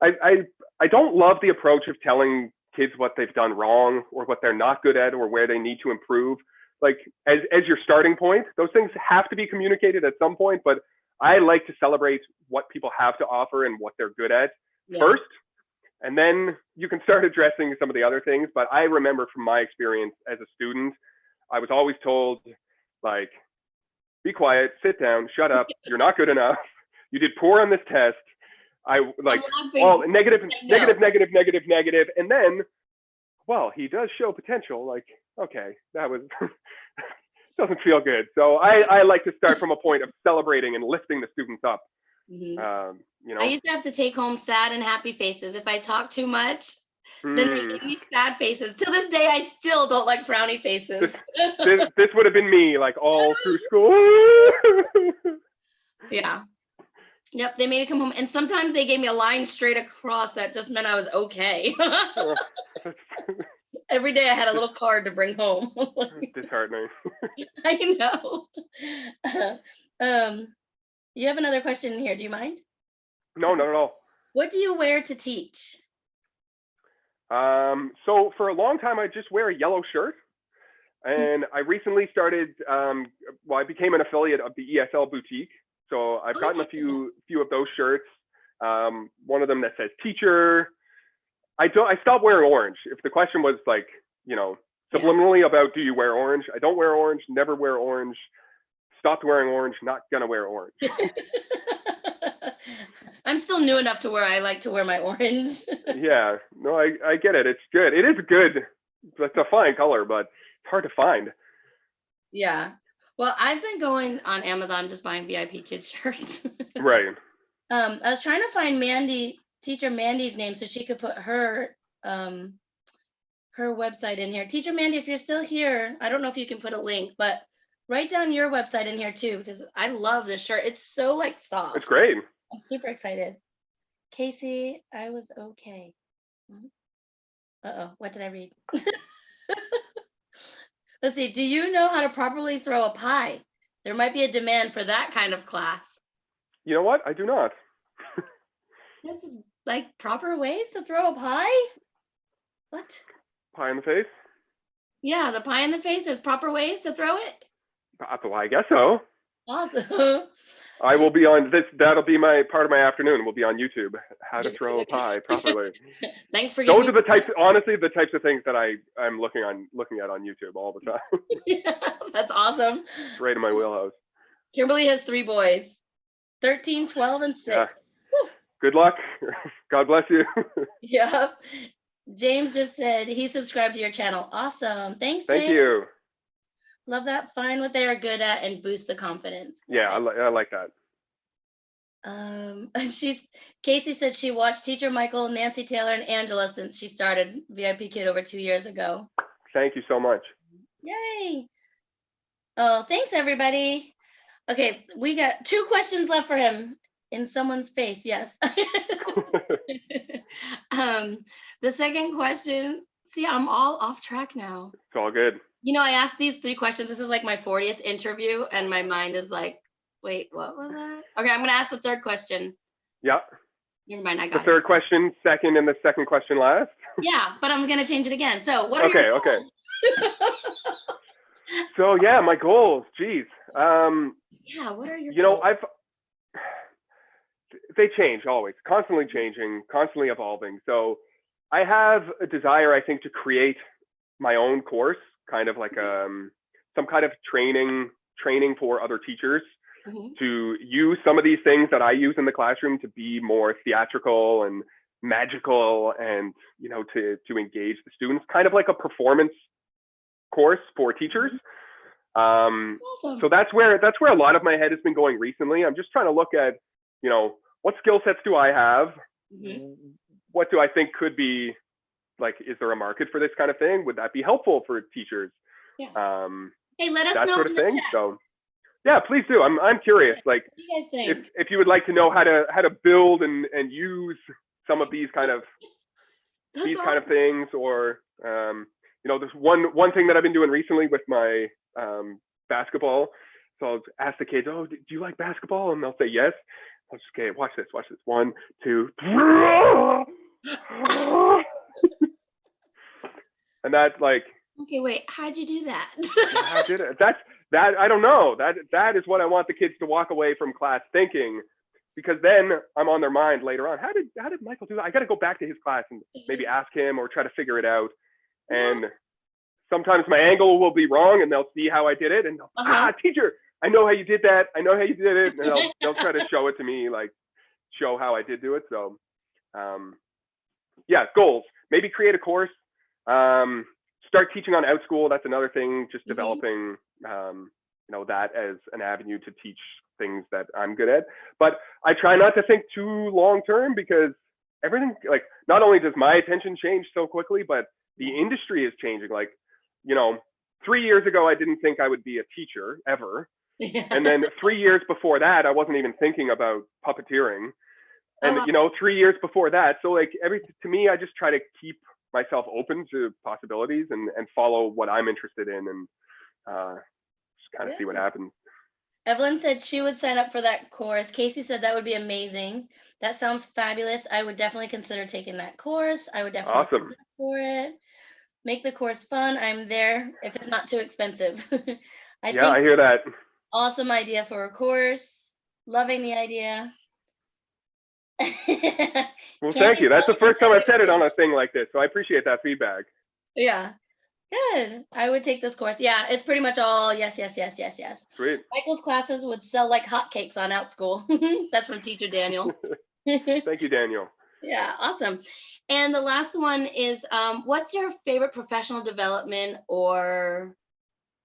I don't love the approach of telling kids what they've done wrong or what they're not good at or where they need to improve. Like, as your starting point, those things have to be communicated at some point, but I like to celebrate what people have to offer and what they're good at Yeah. first, and then you can start addressing some of the other things. But I remember from my experience as a student, I was always told, like, be quiet, sit down, shut up, you're not good enough, you did poor on this test. I like I'm all laughing. negative, No. negative, and then, well, he does show potential. Like, okay, that was doesn't feel good. So I like to start from a point of celebrating and lifting the students up. Mhm. You I know, used to have to take home sad and happy faces. If I talk too much, then they Hmm. give me sad faces. To this day, I still don't like frowny faces. This would have been me like all through school. Yeah. Yep. They made me come home, and sometimes they gave me a line straight across that just meant I was okay. Oh, Every day I had a little card to bring home. disheartening. I know. um, you have another question in here. Do you mind? No, Okay. not at all. What do you wear to teach? So for a long time, I just wear a yellow shirt. And I recently started, well, I became an affiliate of the ESL boutique. So I've Oh, gotten a few of those shirts. One of them that says teacher. I stopped wearing orange. If the question was like, yeah. subliminally about do you wear orange? I don't wear orange, never wear orange. Stopped wearing orange, not gonna wear orange. I'm still new enough to where I like to wear my orange. Yeah, no, I get it. It's good. It is good. It's a fine color, but it's hard to find. Yeah. Well, I've been going on Amazon just buying VIPKid shirts. Right. I was trying to find teacher Mandy's name so she could put her website in here. Teacher Mandy, if you're still here, I don't know if you can put a link, but write down your website in here too, because I love this shirt. It's so like soft. It's great. I'm super excited. Kasie, I was okay. Uh-oh, what did I read? Let's see. Do you know how to properly throw a pie? There might be a demand for that kind of class. You know what? I do not. This is like proper ways to throw a pie? What? Pie in the face? Yeah, the pie in the face. There's proper ways to throw it. Well, I guess so. Awesome. I will be on this. That'll be my part of my afternoon. Will be on YouTube. How to throw a pie properly. Thanks for Those giving are the types. Honestly, the types of things that I'm looking at on YouTube all the time. Yeah, that's awesome. It's right in my wheelhouse. Kimberly has 3 boys, 13, 12, and 6. Yeah. Good luck. God bless you. Yep. James just said he subscribed to your channel. Awesome. Thanks, James. Thank you. Love that. Find what they are good at and boost the confidence. Yeah, I like that. Kasie said she watched Teacher Michael, Nancy Taylor, and Angela since she started VIPKid over 2 years ago. Thank you so much. Yay. Oh, thanks everybody. Okay, we got 2 questions left for him. In someone's face, yes. The second question, see, I'm all off track now. It's all good. I asked these 3 questions. This is like my 40th interview, and my mind is like, wait, what was that? Okay, I'm gonna ask the third question. Yeah. Never mind, I got The it. third question, second, and the second question last. Yeah, but I'm gonna change it again. So, what are your goals? Okay. So yeah, my goals. Geez. Yeah, what are your goals? They change always, constantly changing, constantly evolving. So I have a desire, I think, to create my own course, kind of like some kind of training for other teachers to use some of these things that I use in the classroom to be more theatrical and magical and, you know, to engage the students, kind of like a performance course for teachers. Awesome. So that's where a lot of my head has been going recently. I'm just trying to look at, you know, what skill sets do I have? What do I think could be, like, is there a market for this kind of thing? Would that be helpful for teachers? Yeah. Hey, let us that know sort of in the thing. chat. So yeah, please do. I'm curious. Like, What do you guys think? if you would like to know how to build and use some of these kind of kind of things, or you know, there's one thing that I've been doing recently with my basketball. So I'll ask the kids, "Oh, do you like basketball?" And they'll say yes. I'll just, okay, watch this. 1, 2, and that's like, okay, wait, how'd you do that? how did it? That I don't know. That is what I want the kids to walk away from class thinking, because then I'm on their mind later on. How did Michael do that? I got to go back to his class and maybe ask him or try to figure it out. And sometimes my angle will be wrong, and they'll see how I did it, and teacher, I know how you did that. I know how you did it. And they'll try to show it to me, like show how I did do it. So yeah, goals. Maybe create a course. Start teaching on OutSchool. That's another thing. Just developing, you know, that as an avenue to teach things that I'm good at. But I try not to think too long term, because everything, like, not only does my attention change so quickly, but the industry is changing. Like, you know, 3 years ago, I didn't think I would be a teacher ever. And then 3 years before that, I wasn't even thinking about puppeteering. And, you know, 3 years before that. So like to me, I just try to keep myself open to possibilities and follow what I'm interested in, and just kind of see what happens. Evelyn said she would sign up for that course. Kasie said that would be amazing. That sounds fabulous. I would definitely consider taking that course. I would definitely sign up for it. Make the course fun. I'm there if it's not too expensive. I hear that. Awesome idea for a course. Loving the idea. Well, thank you. That's the first time I've said it on a thing like this, so I appreciate that feedback. Yeah. Good. I would take this course. Yeah, it's pretty much all yes. Sweet. Michael's classes would sell like hotcakes on OutSchool. That's from Teacher Daniel. Thank you, Daniel. Yeah, awesome. And the last one is, what's your favorite professional development or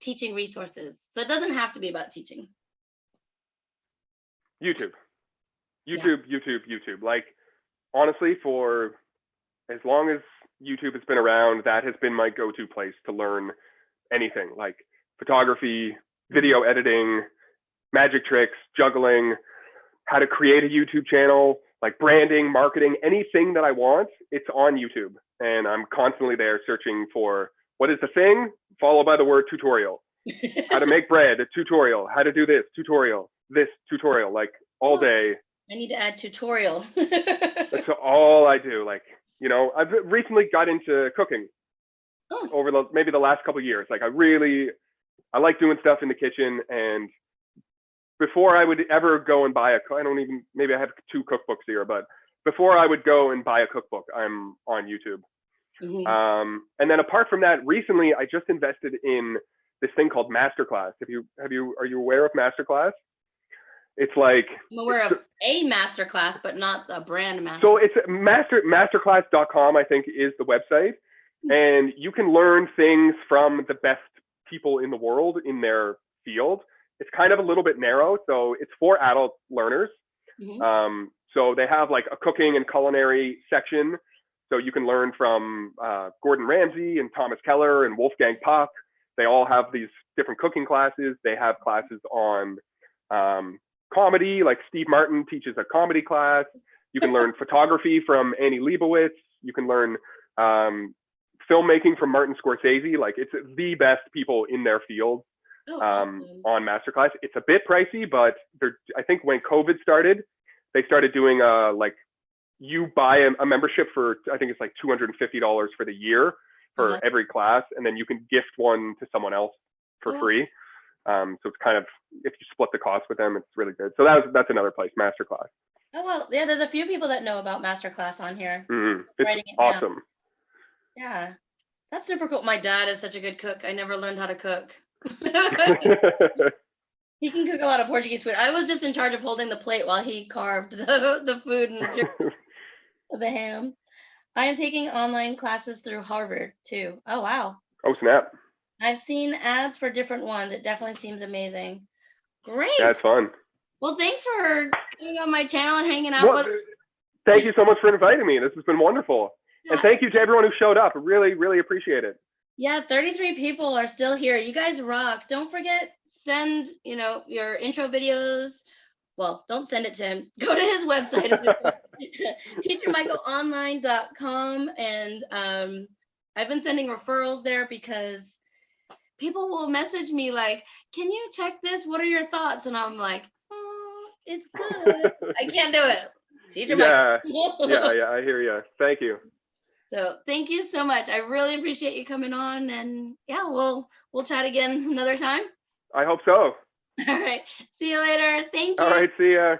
teaching resources? So it doesn't have to be about teaching. YouTube. Like, honestly, for as long as YouTube has been around, that has been my go-to place to learn anything, like photography, video editing, magic tricks, juggling, how to create a YouTube channel, like branding, marketing, anything that I want, it's on YouTube. And I'm constantly there searching for what is the thing, followed by the word tutorial. How to make bread, a tutorial. How to do this, tutorial. This tutorial, like all day. I need to add tutorial. That's all I do. Like, you know, I've recently got into cooking over maybe the last couple of years. Like, I like doing stuff in the kitchen. And before I would ever go and buy maybe I have 2 cookbooks here, but before I would go and buy a cookbook, I'm on YouTube. And then apart from that, recently I just invested in this thing called Masterclass. Are you aware of Masterclass? It's like, I'm aware of a masterclass, but not a brand masterclass. So it's masterclass.com, I think, is the website. And you can learn things from the best people in the world in their field. It's kind of a little bit narrow, so it's for adult learners. So they have like a cooking and culinary section. So you can learn from Gordon Ramsay and Thomas Keller and Wolfgang Puck. They all have these different cooking classes. They have classes on comedy, like Steve Martin teaches a comedy class. You can learn photography from Annie Leibovitz. You can learn filmmaking from Martin Scorsese. Like, it's the best people in their field on Masterclass. It's a bit pricey, but I think when COVID started, they started doing like, you buy a membership for, I think it's like $250 for the year for every class, and then you can gift one to someone else for free. So it's kind of, if you split the cost with them, it's really good. So that's another place, Masterclass. Oh, well, yeah, there's a few people that know about Masterclass on here. It's awesome. Down. Yeah, that's super cool. My dad is such a good cook. I never learned how to cook. He can cook a lot of Portuguese food. I was just in charge of holding the plate while he carved the food. And The ham. I am taking online classes through Harvard too. Oh, wow. Oh, snap. I've seen ads for different ones. It definitely seems amazing. Great. Yeah, it's fun. Well, thanks for coming on my channel and hanging out with us. Thank you so much for inviting me. This has been wonderful. Yeah. And thank you to everyone who showed up. Really, really appreciate it. Yeah, 33 people are still here. You guys rock. Don't forget, send, your intro videos. Well, don't send it to him. Go to his website, teachermichaelonline.com. And I've been sending referrals there because people will message me like, can you check this? What are your thoughts? And I'm like, oh, it's good. I can't do it. Teacher Michael. Yeah, I hear you. Thank you. So thank you so much. I really appreciate you coming on, and yeah, we'll chat again another time. I hope so. All right. See you later. Thank you. All right. See ya.